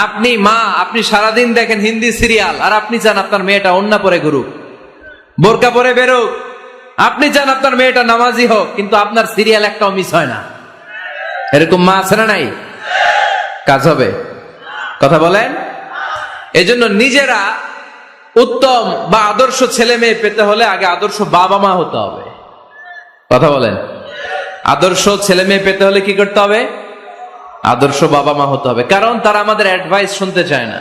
আপনি মা, আপনি সারাদিন দেখেন হিন্দি সিরিয়াল, আর আপনি চান আপনার মেয়েটা ওন্না পরে ঘুরুক, বোরকা পরে বেরোক। আপনি চান আপনার মেয়েটা নামাজি হোক, কিন্তু আপনার সিরিয়াল একটাও মিস হয় না। এরকম মা আছে না নাই? কাজ হবে? কথা বলেন। এজন্য নিজেরা উত্তম বা আদর্শ ছেলে মেয়ে পেতে হলে আগে আদর্শ বাবা মা হতে হবে। কথা বলেন। আদর্শ ছেলে মেয়ে পেতে হলে কি করতে হবে? আদর্শ বাবা মা হতে হবে। কারণ তারা আমাদের অ্যাডভাইস শুনতে চায় না।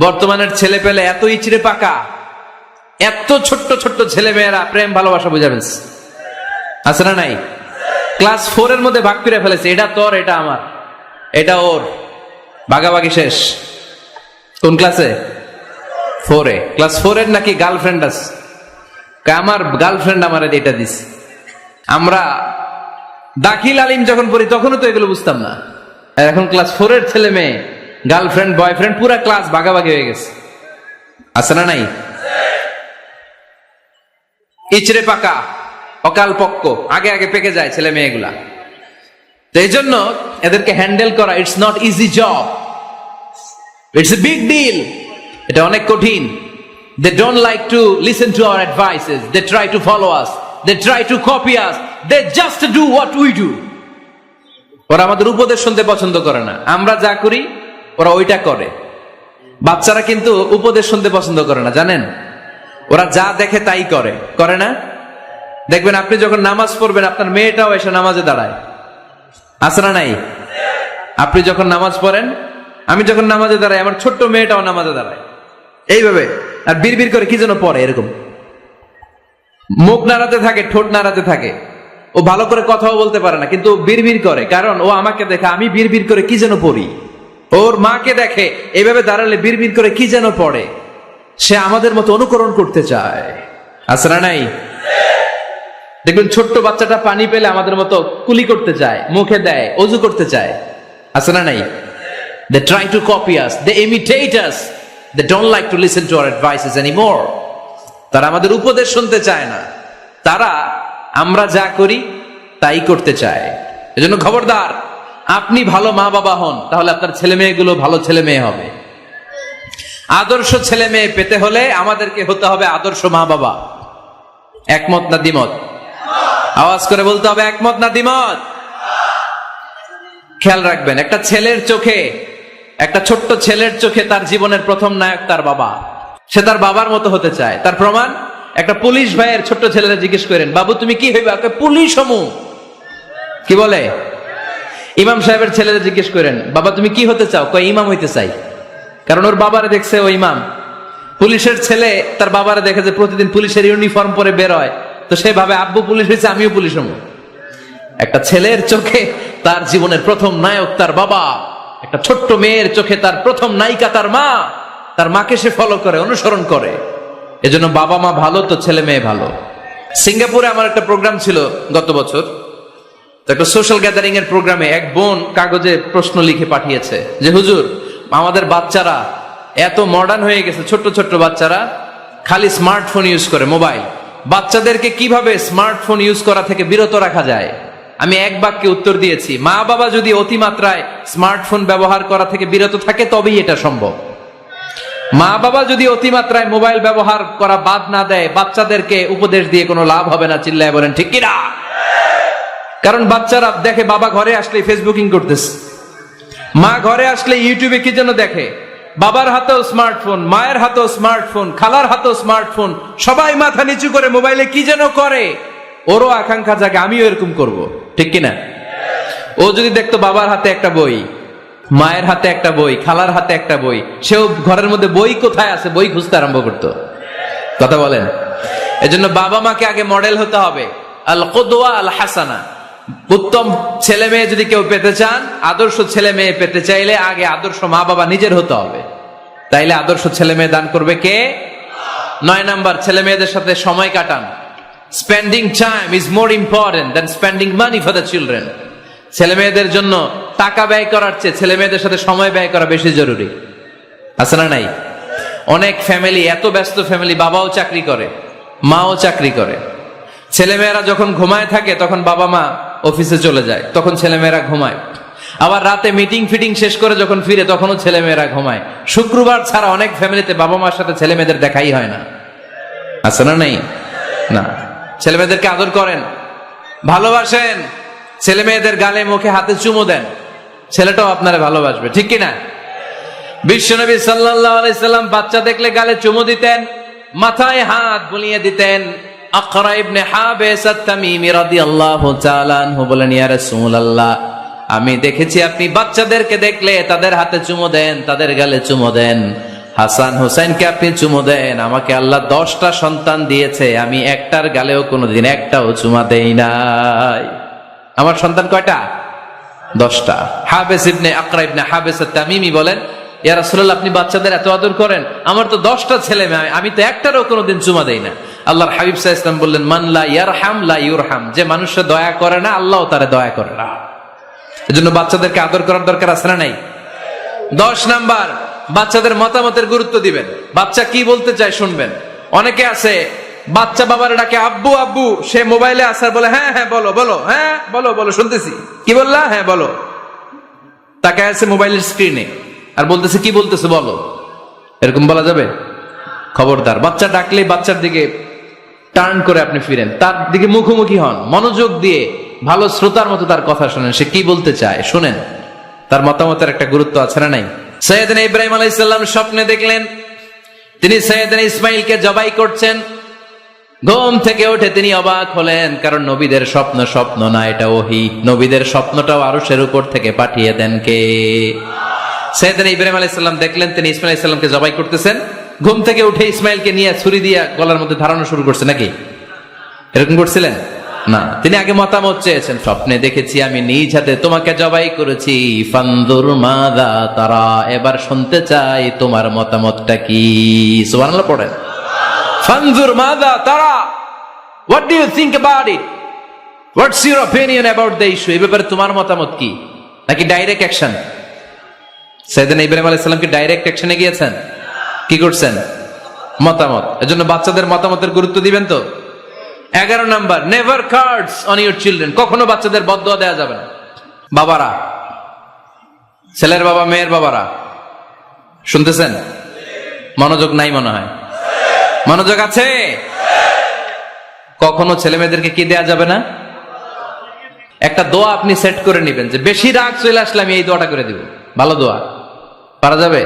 বর্তমানের ছেলে পেলে এত ইচড়ে পাকা, এত ছোট্ট ছোট্ট ছেলে মেয়েরা প্রেম ভালোবাসা বুঝাবেন আছে না নাই? ক্লাস 4 এর মধ্যে ভাগ করে ফেলেছে, এটা তোর, এটা আমার, এটা ওর, ভাগাভাগি শেষ। কোন ক্লাসে? 4 এ। ক্লাস 4 এর নাকি গার্লফ্রেন্ড আছে, আমার গার্লফ্রেন্ড আমার এটা দিস। আমরা দাখিল আলিম যখন পড়ি তখনও তো এগুলো বুঝতাম না। এখন ক্লাস 4 এর ছেলে মেয়ে গার্লফ্রেন্ড বয়ফ্রেন্ড পুরা ক্লাস ভাগাভাগি হয়ে গেছে। আছে না নাই? ইচড়ে পাকা, অকাল পক্ক, আগে আগে পেকে যায় ছেলে মেয়েগুলা। তো এই জন্য এদেরকে হ্যান্ডেল করা it's not easy job, it's a big deal. এটা অনেক কঠিন। They don't like to listen to our advices, they try to follow us, they try to copy us, they just do what we do. ওরা আমাদের উপদেশ শুনতে পছন্দ করে না, আমরা যা করি ওরা ওইটা করে। বাচ্চারা কিন্তু উপদেশ শুনতে পছন্দ করে না, জানেন? ওরা যা দেখে তাই করে, করে না? দেখবেন আপনি যখন নামাজ পড়বেন আপনার মেয়েটাও এসে নামাজে দাঁড়ায়, আছে না নাই? আপনি যখন নামাজ পড়েন, আমি যখন নামাজে দাঁড়াই, আমার ছোট্ট মেয়েটাও নামাজে দাঁড়ায় এইভাবে, আর বিড়বিড় করে কি যেন পড়ে, এরকম মুখ নাড়াতে থাকে, ঠোঁট নাড়াতে থাকে। ও ভালো করে কথাও বলতে পারে না, কিন্তু বিড়বিড় করে, কারণ ও আমাকে দেখে আমি বিড়বিড় করে কি যেন পড়ি। ওর মাকে দেখে এইভাবে দাঁড়ালে বিড়বিড় করে কি যেন পড়ে। সে আমাদের মতো অনুকরণ করতে চায়, আছে না নাই? দেখবেন ছোট্ট বাচ্চাটা পানি পেলে আমাদের মতো কুলি করতে চায়, মুখে দেয়, অজু করতে চায়, আছে না নাই? They try to copy us, they imitate us, they don't like to listen to our advices anymore. তারা আমাদের উপদেশ শুনতে চায় না, তারা আমরা যা করি তাই করতে চায়। এজন্য খবরদার, আপনি ভালো মা বাবা হন, তাহলে আপনার ছেলে মেয়েগুলো ভালো ছেলে মেয়ে হবে। আদর্শ ছেলে মেয়ে পেতে হলে আমাদেরকে হতে হবে আদর্শ মা বাবা। একমত না দ্বিমত? আওয়াজ করে বলতে হবে একমত না দ্বিমত। খেয়াল রাখবেন, একটা ছেলের চোখে, একটা ছোট্ট ছেলের চোখে তার জীবনের প্রথম নায়ক তার বাবা। সে তার বাবার মতো হতে চায়। তার প্রমাণ, একটা পুলিশ ভাইয়ের ছোট্ট ছেলেরা জিজ্ঞেস করেন, বাবু তুমি কি হইবা? পুলিশ হমু। কি বলে? ইমাম সাহেবের ছেলেরা জিজ্ঞেস করেন, বাবা তুমি কি হতে চাও? কয় ইমাম হইতে চাই। কারণ ওর বাবারে দেখছে ও ইমাম। পুলিশের ছেলে তার বাবারে দেখে যে প্রতিদিন পুলিশের ইউনিফর্ম পরে বের হয়, তো সে ভাবে আব্বু পুলিশ হয়েছে, আমিও পুলিশ হবো। একটা ছেলের চোখে তার জীবনের প্রথম নায়ক তার বাবা, একটা ছোট্ট মেয়ের চোখে তার প্রথম নায়িকা তার মা। তার মাকে সে ফলো করে, অনুসরণ করে। এজন্য বাবা মা ভালো তো ছেলে মেয়ে ভালো। সিঙ্গাপুরে আমার একটা প্রোগ্রাম ছিল গত বছর, তো একটা সোশ্যাল গ্যাদারিং এর প্রোগ্রামে এক বোন কাগজে প্রশ্ন লিখে পাঠিয়েছে যে হুজুর, আমাদের বাচ্চারা এত মডার্ন হয়ে গেছে, ছোট্ট ছোট্ট বাচ্চারা খালি স্মার্টফোন ইউজ করে, মোবাইল। বাচ্চাদেরকে কিভাবে স্মার্টফোন ইউজ করা থেকে বিরত রাখা যায়? আমি এক বাক্যে উত্তর দিয়েছি, মা বাবা যদি অতিমাত্রায় স্মার্টফোন ব্যবহার করা থেকে বিরত থাকে তবেই এটা সম্ভব। মা বাবা যদি অতিমাত্রায় মোবাইল ব্যবহার করা বাদ না দেয়, বাচ্চাদেরকে উপদেশ দিয়ে কোনো লাভ হবে না। চিল্লায় বলেন ঠিক কিনা? কারণ বাচ্চারা দেখে বাবা ঘরে আসলে ফেসবুকিং করতেছে, মা ঘরে আসলে ইউটিউবে কি যেন দেখে, বাবার হাতেও স্মার্টফোন, মায়ের হাতেও স্মার্টফোন, খালার হাতেও স্মার্টফোন, সবাই মাথা নিচু করে মোবাইলে কি যেন করে। ওরও আকাঙ্ক্ষা জাগে আমিও এরকম করব, ঠিক কিনা? ও যদি দেখতো বাবার হাতে একটা বই, মায়ের হাতে একটা বই, খালার হাতে একটা বই, সেও ঘরের মধ্যে বই কোথায় আছে বই খুঁজতে আরম্ভ করতো। কথা বলেন? এজন্য বাবা মাকে আগে মডেল হতে হবে, আল কুদওয়া আল হাসানা। উত্তম ছেলে মেয়ে যদি কেউ পেতে চান, আদর্শ ছেলে মেয়ে পেতে চাইলে আগে আদর্শ মা বাবা নিজের হতে হবে। তাইলে আদর্শ ছেলে মেয়ে দান করবে কে? 9 নাম্বার, ছেলে মেয়েদের সাথে সময় কাটান। Spending time is more important than spending money for the children. ছেলে মেয়েদের জন্য টাকা ব্যয় করার চেয়ে ছেলে মেয়েদের সাথে সময় ব্যয় করা বেশি জরুরি। আছে না নাই? অনেক ফ্যামিলি, এত ব্যস্ত ফ্যামিলি, বাবাও চাকরি করে, মাও চাকরি করে। ছেলেমেয়েরা যখন ঘুমায় থাকে তখন বাবা মা অফিসে চলে যায়, তখন ছেলেমেয়েরা ঘুমায়। আবার রাতে মিটিং ফিটিং শেষ করে যখন ফিরে তখনও ছেলেমেয়েরা ঘুমায়। শুক্রবার ছাড়া অনেক ফ্যামিলিতে বাবা মার সাথে ছেলে মেয়েদের দেখাই হয় না। আছে না নাই? না। ছেলে মেয়েদেরকে আদর করেন, ভালোবাসেন, ছেলে মেয়েদের গালে মুখে হাতে চুমো দেন, ছেলেটাও আপনারা ভালোবাসবে, ঠিক কিনা? বিশ্বনবী সাল্লাল্লাহু আলাইহি সাল্লাম বাচ্চা দেখলে গালে চুমো দিতেন, মাথায় হাত বুলিয়ে দিতেন। আকরা ইবনে হাবিস আত-তামিমি রাদিয়াল্লাহু তাআলা আনহু বলেন, ইয়া রাসূলুল্লাহ, আমি দেখেছি আপনি বাচ্চাদেরকে দেখলে তাদের হাতে চুমো দেন, তাদের গালে চুমো দেন। হাসান হুসাইনকে আপনি চুমো দেন। আমাকে আল্লাহ 10টা সন্তান দিয়েছে, আমি একটার গালেও কোনোদিন একটাও চুমা দেই নাই। আমার সন্তান কয়টা? 10টা। হাবিস ইবনে আকরা ইবনে হাবিস আত-তামিমি বলেন, ইয়া রাসূলুল্লাহ, আপনি বাচ্চাদের এত আদর করেন, আমার তো 10টা ছেলে মেয়ে, আমি তো একটারও কোনোদিন চুমা দেই না। আল্লাহর হাবিব সাল্লাল্লাহু আলাইহি ওয়াসাল্লাম বললেন, মান লা ইয়ারহাম লা ইউরহাম, যে মানুষে দয়া করে না আল্লাহও তারে দয়া করে না। এজন্য বাচ্চাদেরকে আদর করার দরকার আছে না নাই? 10 নাম্বার, বাচ্চাদের মতামতের গুরুত্ব দিবেন। বাচ্চা কি বলতে চায় শুনবেন। অনেকে আছে বাচ্চা বাবার ডাকে আব্বু আব্বু, সে মোবাইলে আসার বলে হ্যাঁ হ্যাঁ বলো বলো, হ্যাঁ বলো বলো শুনতেছি, কি বললা, হ্যাঁ বলো। তাকায় আছে মোবাইলের স্ক্রিনে আর বলতেছে কি বলতেছে বলো। এরকম বলা যাবে? খবরদার। বাচ্চা ডাকলে বাচ্চার দিকে টার্ন করে আপনি ফিরেন, তার দিকে মুখোমুখি হন, মনোযোগ দিয়ে ভালো শ্রোতার মতো তার কথা শুনেন, সে কি বলতে চায় শুনেন। তার মতামতের একটা গুরুত্ব আছে না নাই? সাইয়েদনা ইব্রাহিম আলাইহিস সালাম স্বপ্নে দেখলেন তিনি সাইয়েদনা ইসমাইলকে জবাই করছেন। ঘুম থেকে উঠে তিনি অবাক হলেন, কারণ নবীদের স্বপ্ন স্বপ্ন না, এটা ওহী। নবীদের স্বপ্নটাও আরশের উপর থেকে পাঠিয়ে দেন কে? সাইয়েদনা ইব্রাহিম আলাইহিস সালাম দেখলেন তিনি ইসমাইল আলাইহিস সালামকে জবাই করতেছেন। ঘুম থেকে উঠে ইসমাইলকে নিয়ে ছুরি দিয়ে গলার মধ্যে ধারানো শুরু করছে নাকি? এরকম করছিলেন না, তিনি আগে মতামত চেয়েছেন। স্বপ্নে দেখেছি আমি নিজ হাতে তোমাকে জবাই করেছি, ফানজুর মাযা তারা, এবার শুনতে চাই তোমার মতামতটা কি। সুবহানাল্লাহ পড়েন। ফানজুর মাযা তারা, what do you think about it, what's your opinion about the issue, এই ব্যাপারে তোমার মতামত কি? নাকি ডাইরেক্ট অ্যাকশন? সাইয়েদনা ইব্রাহিম আলাইহিস সালাম কি ডাইরেক্ট অ্যাকশনে গিয়েছেন? কি করছেন? মতামত। এজন্য বাচ্চাদের মতামতের গুরুত্ব দিবেন তো। 11 number, never cards on your children, কখনো বাচ্চাদের বদদোয়া দেওয়া যাবে না। বাবারা, ছেলের বাবা মেয়ের বাবারা, শুনতেছেন? মনোযোগ নাই মনে হয়। মনোযোগ আছে? কখনো ছেলে মেয়েদেরকে কি দেয়া যাবে না? একটা দোয়া আপনি সেট করে নেবেন যে বেশি রাগ চলে আসলে আমি এই দোয়াটা করে দিব। ভালো দোয়া পারা যাবে?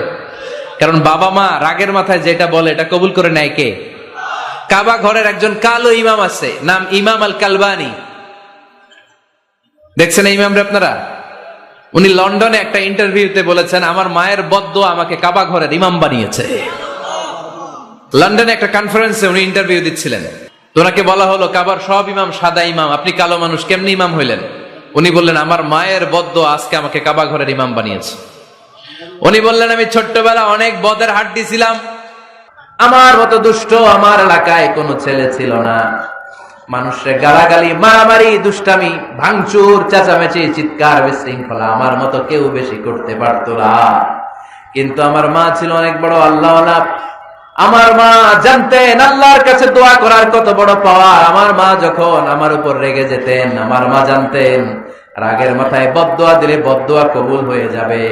কারণ বাবা মা রাগের মাথায় যেটা বলে এটা কবুল করে নেয় কে? কাবা ঘরের একজন কালো ইমাম আছে, নাম ইমাম আল কালবানি। দেখছেন এই ইমামরে আপনারা? উনি লন্ডনে একটা ইন্টারভিউতে বলেছেন, আমার মায়ের বদদোয়া আমাকে কাবা ঘরের ইমাম বানিয়েছে। লন্ডনে একটা কনফারেন্সে উনি ইন্টারভিউ দিচ্ছিলেন। ওনাকে বলা হলো, কাবার সব ইমাম সাদা ইমাম, আপনি কালো মানুষ, কেমনি ইমাম হইলেন? উনি বললেন, আমার মায়ের বদদোয়া আজকে আমাকে কাবা ঘরের ইমাম বানিয়েছে। উনি বললেন, আমি ছোট্টবেলা অনেক বদের হাড্ডি ছিলাম, আমার মতো দুষ্ট আমার এলাকায় কোনো ছেলে ছিল না। মানুষের গালাগালি, মারামারি, দুষ্টামি, ভাঙচুর, চেঁচামেচি, চিৎকার, বিশৃঙ্খলা আমার মতো কেউ বেশি করতে পারতো না। কিন্তু আমার মা ছিল অনেক বড় আল্লাহওয়ালা। আমার মা জানতেন আল্লাহর কাছে দোয়া করার কত বড় পাওয়া। আমার মা যখন আমার উপর রেগে যেতেন, আমার মা জানতেন রাগের মাথায় বদদোয়া দিলে বদদোয়া কবুল হয়ে যাবে।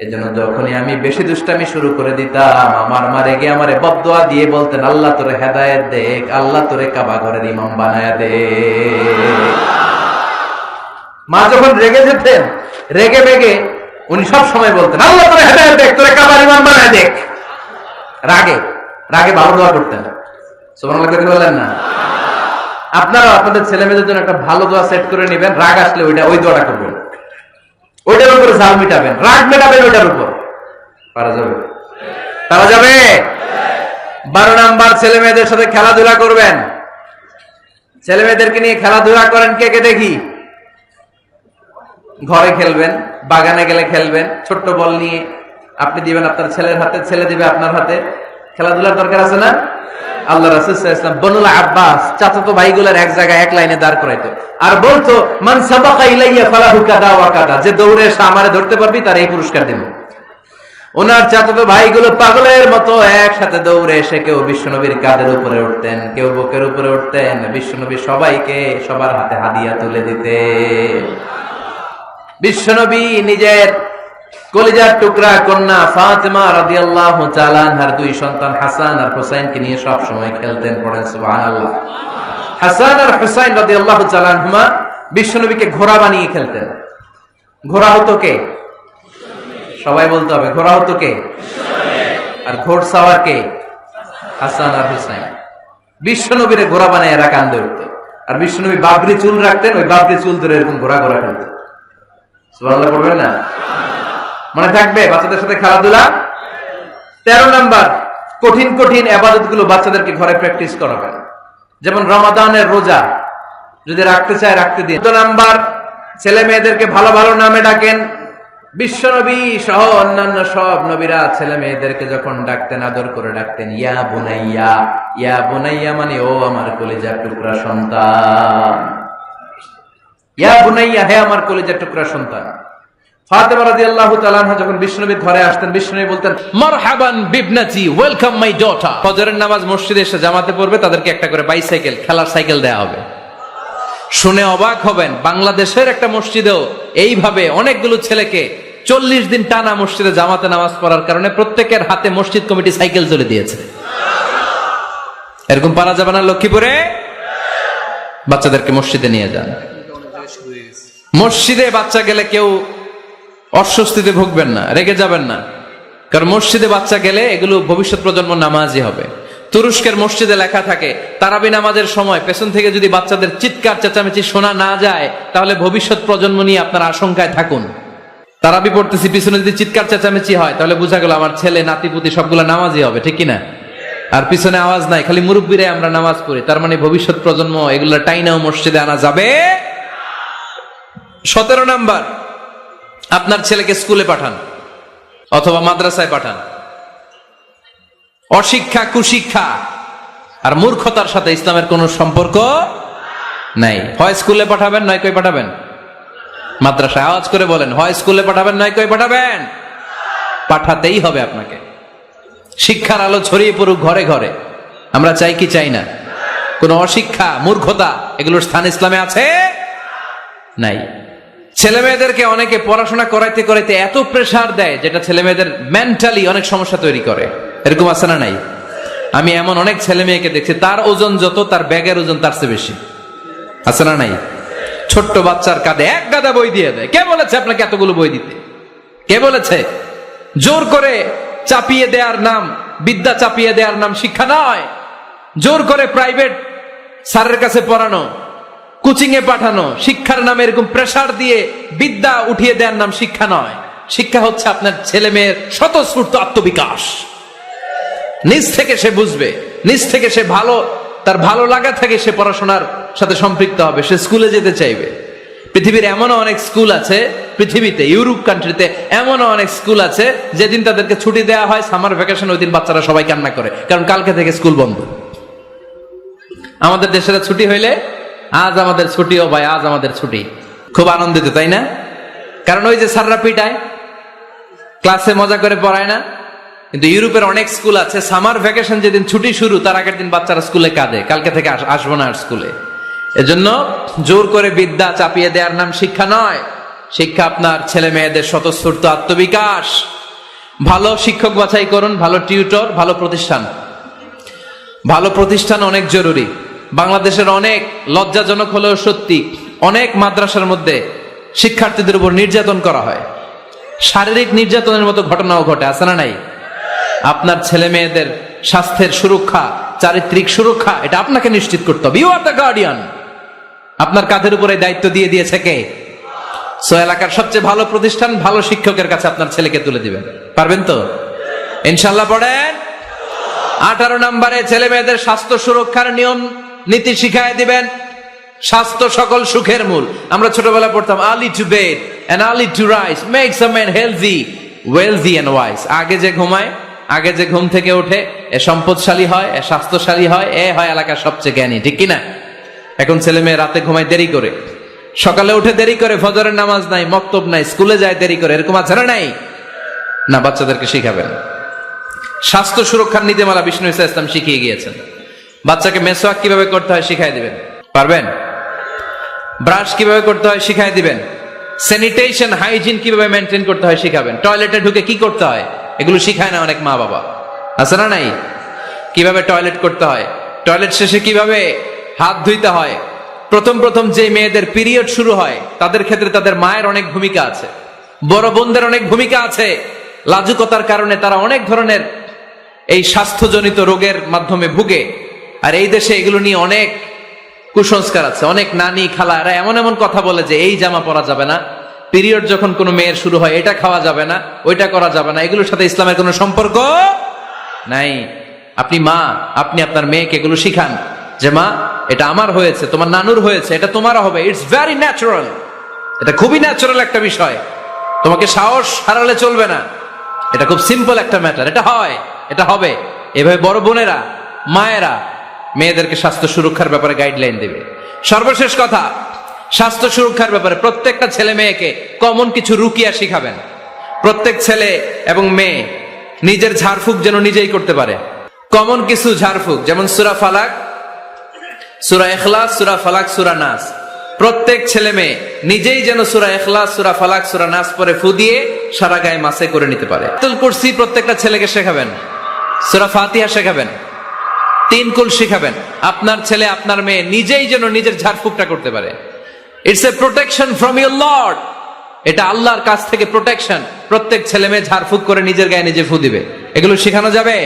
এজন্য যখনই আমি বেশি দুষ্টামি শুরু করে দিতাম, আমার মা রেগে আমারে বদদোয়া দিয়ে বলতেন, আল্লাহ তোরে হেদায়েত দেখ, আল্লাহ তোরে কাবা ঘরের ইমাম বানায়া দে। মা যখন রেগে যেতেন, রেগে বেগে উনি সব সময় বলতেন, আল্লাহ তোরে হেদায়েত দেখ, তোরে কাবার ইমাম বানায়া দেখ। রাগে রাগে ভালো দোয়া করতেন। সুবহানাল্লাহ বলেন না? আপনারা আপনাদের ছেলে মেয়েদের জন্য একটা ভালো দোয়া সেট করে নেবেন। রাগ আসলে ওই দোয়াটা করবেন, ওইটার উপরে ঝাল মিটাবেন, রাগ মেটাবেন ওইটার উপর। পারা যাবে? পারা যাবে? 12 নাম্বার, ছেলে মেয়েদের সাথে খেলাধুলা করবেন। ছেলে মেয়েদেরকে নিয়ে খেলাধুলা করেন, কে কে দেখি। ঘরে খেলবেন, বাগানে গেলে খেলবেন, ছোট্ট বল নিয়ে আপনি দিবেন আপনার ছেলের হাতে, ছেলে দিবে আপনার হাতে। খেলাধুলার দরকার আছে না? আল্লাহ রাসূল সাল্লাল্লাহু আলাইহি ওয়াসাল্লাম বনুল আব্বাস চাচাতো ভাইগুলোর এক জায়গায় এক লাইনে দাঁড় করাইতো, আর বলতো, মান সাবাকা ইলাইয়া ফালাহু কাদা ওয়া কাদা, যে দৌড়ে এসে আমারে ধরতে পারবি তার এই পুরস্কার দেব। ওনার চাচাতো ভাইগুলো পাগলের মতো একসাথে দৌড়ে এসে কেউ বিশ্বনবীর কাঁধের উপরে উঠতেন, কেউ বুকের উপরে উঠতেন। বিশ্বনবী সবাইকে সবার হাতে হাদিয়া তুলে দিতেন। বিশ্বনবী নিজের কলিজার টুকরা কন্যা ফাতেমা রাদিয়াল্লাহু তাআলা আনহার 2 সন্তান হাসান আর হুসাইনকে নিয়ে সব সময় খেলতেন। পড়েন সুবহানাল্লাহ। হাসান আর হুসাইন রাদিয়াল্লাহু তাআলা আনহুমা বিশ্বনবীকে ঘোড়া বানিয়ে খেলতেন। ঘোড়া হতো কে? সবাই বলতে হবে, ঘোড়া হতো কে? আর ঘোড়সাওয়ার কে? হাসান আর হুসাইন। বিশ্বনবীরে ঘোড়া বানায় এরা কান্দে উঠতো, আর বিশ্বনবী বাবরি চুল রাখতেন, ওই বাবরি চুল ধরে এরকম ঘোড়া ঘোড়া খেলতেন। সুবহানাল্লাহ পড়বেন না? মনে থাকবে বাচ্চাদের সাথে খেলাধুলা। 13 নাম্বার, কঠিন কঠিন ইবাদত গুলো বাচ্চাদেরকে ঘরে প্র্যাকটিস করাবেন। যেমন রমাদানের রোজা যদি রাখতে চায় রাখতে দিন। 14 নাম্বার, ছেলে মেয়েদেরকে ভালো ভালো নামে ডাকেন। বিশ্বনবী সহ অন্যান্য সব নবীরা ছেলে মেয়েদেরকে যখন ডাকতেন আদর করে ডাকতেন, ইয়া বুনাইয়া। ইয়া বুনাইয়া মানে ও আমার কলিজার টুকরা সন্তান। ইয়া বুনাইয়া, হে আমার কলিজার টুকরা সন্তান। ফাতেমা রাদিয়াল্লাহু তাআলা আনহা যখন বিশ্বনবীর ঘরে আসতেন, বিশ্বনবী বলতেন, মারহাবান বিবনাতি, ওয়েলকাম মাই ডটার। ফজরের নামাজ মসজিদে এসে জামাতে পড়বে, তাদেরকে একটা করে বাইসাইকেল, খেলার সাইকেল দেয়া হবে। শুনে অবাক হবেন, বাংলাদেশের একটা মসজিদেও এইভাবে অনেকগুলো ছেলেকে 40 দিন টানা মসজিদে জামাতে নামাজ পড়ার কারণে প্রত্যেকের হাতে মসজিদ কমিটি সাইকেল তুলে দিয়েছে। এরকম পারা যাবে না লক্ষ্মীপুরে? বাচ্চাদেরকে মসজিদে নিয়ে যান। মসজিদে বাচ্চা গেলে কেউ অস্বস্তিতে ভুগবেন না, রেগে যাবেন না, কারণ মসজিদে বাচ্চা গেলে এগুলো ভবিষ্যৎ প্রজন্ম নামাজি হবে। তুরস্কের মসজিদে লেখা থাকে, তারাবি নামাজের সময় পেছন থেকে যদি বাচ্চাদের চিৎকার চেঁচামেচি শোনা না যায়, তাহলে ভবিষ্যৎ প্রজন্ম নিয়ে আপনার আশঙ্কায় থাকুন। তারাবি পড়তেছি, পিছনে যদি চিৎকার চেঁচামেচি হয়, তাহলে বোঝা গেল আমার ছেলে নাতিপুতি সবগুলো নামাজি হবে, ঠিক কিনা? আর পিছনে আওয়াজ নাই, খালি মুরব্বীরাই আমরা নামাজ পড়ি, তার মানে ভবিষ্যৎ প্রজন্ম এগুলো টাইনাও মসজিদে আনা যাবে। 17 নাম্বার, আপনার ছেলেকে স্কুলে পাঠান অথবা মাদ্রাসায় পাঠান। অশিক্ষা, কুশিক্ষা আর মূর্খতার সাথে ইসলামের কোনো সম্পর্ক নাই। হয় স্কুলে পাঠাবেন, নয় কই পাঠাবেন মাদ্রাসায়। আওয়াজ করে বলেন, হয় স্কুলে পাঠাবেন, নয় কই পাঠাবেন। পাঠাতেই হবে আপনাকে। শিক্ষার আলো ছড়িয়ে পড়ুক ঘরে ঘরে, আমরা চাই কি চাই না? কোন অশিক্ষা, মূর্খতা এগুলোর স্থান ইসলামে আছে? নাই। ছেলে মেয়েদেরকে অনেকে পড়াশোনা করাইতে করাইতে এত প্রেসার দেয়, যেটা ছেলে মেয়েদের মেন্টালি অনেক সমস্যা তৈরি করে। এরকম আছে না নাই? আমি এমন অনেক ছেলে মেয়েকে দেখছি, তার ওজন যত, তার ব্যাগের ওজন তার চেয়ে বেশি। আছে না নাই? ছোট্ট বাচ্চার কাঁধে এক গাদা বই দিয়ে দেয়। কে বলেছে আপনাকে এতগুলো বই দিতে? কে বলেছে? জোর করে চাপিয়ে দেওয়ার নাম, বিদ্যা চাপিয়ে দেওয়ার নাম শিক্ষা নয়। জোর করে প্রাইভেট স্যারের কাছে পড়ানো, কোচিং এ পাঠানো, শিক্ষার নামে এরকম প্রেসার দিয়ে বিদ্যা উঠিয়ে দেওয়ার নাম শিক্ষা নয়। শিক্ষা হচ্ছে আপনার ছেলে মেয়ের স্বতঃস্ফূর্ত আত্মবিকাশ। নিজ থেকে সে বুঝবে, নিজ থেকে সে তার ভালো লাগা থেকে সে পড়াশোনার সাথে সম্পৃক্ত হবে, সে স্কুলে যেতে চাইবে। পৃথিবীর এমনও অনেক স্কুল আছে, পৃথিবীতে ইউরোপ কান্ট্রিতে এমনও অনেক স্কুল আছে, যেদিন তাদেরকে ছুটি দেওয়া হয় সামার ভ্যাকেশন, ওই দিন বাচ্চারা সবাই কান্না করে, কারণ কালকে থেকে স্কুল বন্ধ। আমাদের দেশের ছুটি হইলে আজ আমাদের ছুটি, ও ভাই আজ আমাদের ছুটি, খুব আনন্দিত, তাই না? কারণ ওই যে স্যাররা পিটায়, ক্লাসে মজা করে পড়ায় না, কিন্তু ইউরোপের অনেক স্কুল আছে, সামার ভ্যাকেশন যেদিন ছুটি শুরু তার আগের দিন বাচ্চারা স্কুলে কাঁদে, কালকে থেকে আসবো না আর স্কুলে। এজন্য জোর করে বিদ্যা চাপিয়ে দেওয়ার নাম শিক্ষা নয়। শিক্ষা আপনার ছেলে মেয়েদের স্বতঃস্ফূর্ত আত্মবিকাশ। ভালো শিক্ষক বাছাই করুন, ভালো টিউটর, ভালো প্রতিষ্ঠান। ভালো প্রতিষ্ঠান অনেক জরুরি। বাংলাদেশের অনেক লজ্জাজনক হলেও সত্যি, অনেক মাদ্রাসার মধ্যে শিক্ষার্থীদের উপর নির্যাতন করা হয়, শারীরিক নির্যাতনের মতো ঘটনাও ঘটে, আছে না নাই? আপনার ছেলে মেয়েদের স্বাস্থ্যের সুরক্ষা, চারিত্রিক সুরক্ষা, এটা আপনাকে নিশ্চিত করতে হবে। You are the guardian. আপনার কাঁধের উপরে দায়িত্ব দিয়ে দিয়েছে কে? সো এলাকার সবচেয়ে ভালো প্রতিষ্ঠান, ভালো শিক্ষকের কাছে আপনার ছেলেকে তুলে দিবেন। পারবেন তো ইনশাল্লাহ? পড়েন। 18 নম্বরে ছেলে মেয়েদের স্বাস্থ্য সুরক্ষার নিয়ম নীতি শিখায় দিবেন। স্বাস্থ্য সকল সুখের মূল। আমরা ছোটবেলা পড়তাম early to bed and early to rise makes a man healthy, wealthy and wise. আগে যে ঘুমায়, আগে যে ঘুম থেকে ওঠে, এ সম্পদশালী হয়, এ স্বাস্থ্যশালী হয়, এ হয় এলাকার সবচেয়ে জ্ঞানী। ঠিক কিনা? এখন ছেলে মেয়ে রাতে ঘুমায় দেরি করে, সকালে উঠে দেরি করে, ফজরের নামাজ নাই, মক্তব নাই, স্কুলে যায় দেরি করে, এরকম আছে না নাই? না, বাচ্চাদেরকে শিখাবেন। স্বাস্থ্য সুরক্ষার নীতিমালা বিষ্ণু ইসা ইসলাম শিখিয়ে গিয়েছেন। বাচ্চাকে মেসওয়াক কিভাবে করতে হয় শিখাই দিবেন। পারবেন? ব্রাশ কিভাবে করতে হয় শিখাই দিবেন। স্যানিটেশন, হাইজিন কিভাবে মেনটেন করতে হয় শিখাবেন। টয়লেটে ঢুকে কি করতে হয় এগুলো শিখায় না অনেক মা বাবা, আছে না নাই? কিভাবে টয়লেট করতে হয়, টয়লেট শেষে কিভাবে হাত ধুইতে হয়। প্রথম প্রথম যে মেয়েদের পিরিয়ড শুরু হয় তাদের ক্ষেত্রে তাদের মায়ের অনেক ভূমিকা আছে, বড় বোনদের অনেক ভূমিকা আছে। লাজুকতার কারণে তারা অনেক ধরনের এই স্বাস্থ্যজনিত রোগের মাধ্যমে ভুগে। আর এই দেশে এগুলো নিয়ে অনেক কুসংস্কার আছে। অনেক নানি খালা এরা এমন এমন কথা বলে যে এই জামা পরা যাবে না, পিরিয়ড যখন কোনো মেয়ের শুরু হয় এটা খাওয়া যাবে না, ওইটা করা যাবে না। এগুলোর সাথে ইসলামের কোনো সম্পর্ক নাই। আপনি মা, আপনি আপনার মেয়েকে এগুলো শিখান যে মা এটা আমার হয়েছে, তোমার নানুর হয়েছে, এটা তোমারও হবে। ইটস ভেরি ন্যাচারাল, এটা খুবই ন্যাচারাল একটা বিষয়। তোমাকে সাহস হারালে চলবে না, এটা খুব সিম্পল একটা ম্যাটার, এটা হয়, এটা হবে। এভাবে বড় বোনেরা, মায়েরা মেয়েদেরকে স্বাস্থ্য সুরক্ষার ব্যাপারে গাইডলাইন দেবে। সর্বশেষ কথা, স্বাস্থ্য সুরক্ষার ব্যাপারে প্রত্যেকটা ছেলে মেয়েকে কমন কিছু রুকিয়া শিখাবেন। প্রত্যেক ছেলে এবং মেয়ে নিজের ঝাড়ফুঁক যেন নিজেই করতে পারে। কমন কিছু ঝাড়ফুঁক, যেমন সূরা ফালাক, সূরা ইখলাস, সূরা ফালাক, সূরা নাস। প্রত্যেক ছেলে মেয়ে নিজেই যেন সূরা ইখলাস, সূরা ফালাক, সূরা নাস পরে ফু দিয়ে সারা গায়ে মাসে করে নিতে পারে। আয়াতুল কুরসি প্রত্যেকটা ছেলেকে শেখাবেন, সূরা ফাতিহা শেখাবেন, 3 কুল শেখাবেন। আপনার ছেলে আপনার মেয়ে নিজেই যেন নিজের ঝাড়ফুঁকটা করতে পারে। It's a protection from your Lord. এটা আল্লাহর কাছ থেকে প্রোটেকশন। প্রত্যেক ছেলে মেয়ে ঝাড়ফুঁক করে নিজের গায়ে নিজে ফু দিবে। এগুলো শেখানো যাবে।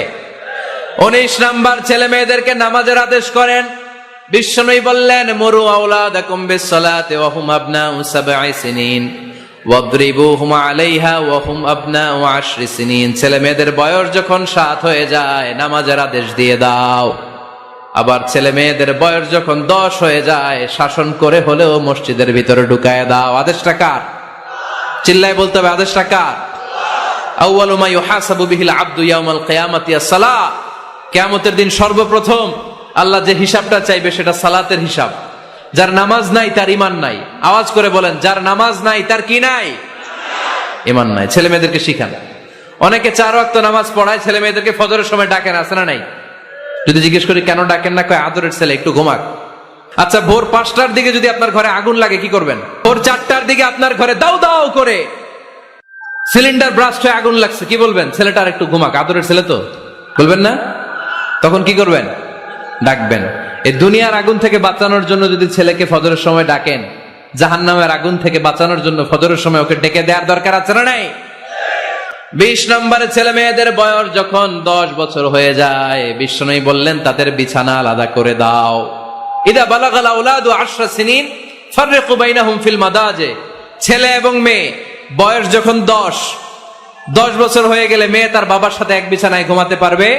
19 নাম্বার, ছেলে মেয়েদেরকে নামাজের আদেশ করেন। বিশ্বনবী বললেন মুরু আওলাদাকুম বিসসালাতি ওয়া হুম আবনাউ 7 সিনিন ওয়াদরিবুহুম আলাইহা ওয়া হুম আবনাউ 10 সিনিন। ছেলে মেয়েদের বয়স যখন 7 হয়ে যায় নামাজের আদেশ দিয়ে দাও। আবার ছেলে মেয়েদের বয়স যখন 10 হয়ে যায় শাসন করে হলেও মসজিদের ভিতরে ঢুকায় দাও। আদেশটা কার? চিল্লায় বলতে হবে, আদেশটা কার? আউয়ালু মা ইউহাসাবু বিহিল আবদু ইয়াউমাল কিয়ামাতি আস-সালাহ। কিয়ামতের দিন সর্বপ্রথম আল্লাহ যে হিসাবটা চাইবে সেটা সালাতের হিসাব। যার নামাজ নাই তার ঈমান নাই। আওয়াজ করে বলেন, যার নামাজ নাই তার কি নাই? ঈমান নাই। ছেলে মেয়েদেরকে শিখান। অনেকে 4 ওয়াক্ত নামাজ পড়ায়, ছেলে মেয়েদেরকে ফজরের সময় ডাকেন, আছে না নাই? যদি জিজ্ঞেস করি কেন ডাকেন না, কয় আদরের ছেলে, একটু ঘুমাক। আচ্ছা, ভোর 5টার দিকে যদি আপনার ঘরে আগুন লাগে কি করবেন? ভোর 4টার দিকে আপনার ঘরে দাউ দাউ করে সিলিন্ডার ব্রাস্ট হয়ে আগুন লাগছে, কি বলবেন? ছেলেটার একটু ঘুমাক, আদরের ছেলে তো, বলবেন না? তখন কি করবেন? ডাকবেন। এই দুনিয়ার আগুন থেকে বাঁচানোর জন্য যদি ছেলেকে ফজরের সময় ডাকেন, জাহান্নামের আগুন থেকে বাঁচানোর জন্য ফজরের সময় ওকে ডেকে দেওয়ার দরকার আছে না নাই? 20 নম্বরে, ছেলে মেয়েদের বয়স যখন 10 বছর হয়ে যায় বিশ্বনবী বললেন তাদের বিছানা আলাদা করে দাও। ইদা বালাগাল আওলাদু 10 সিনিন ফাররিকু বাইনাহুম ফিল মাদাজি। ছেলে এবং মেয়ে বয়স যখন 10 বছর হয়ে গেলে মেয়ে তার বাবার সাথে এক বিছানায় ঘুমাতে পারবে,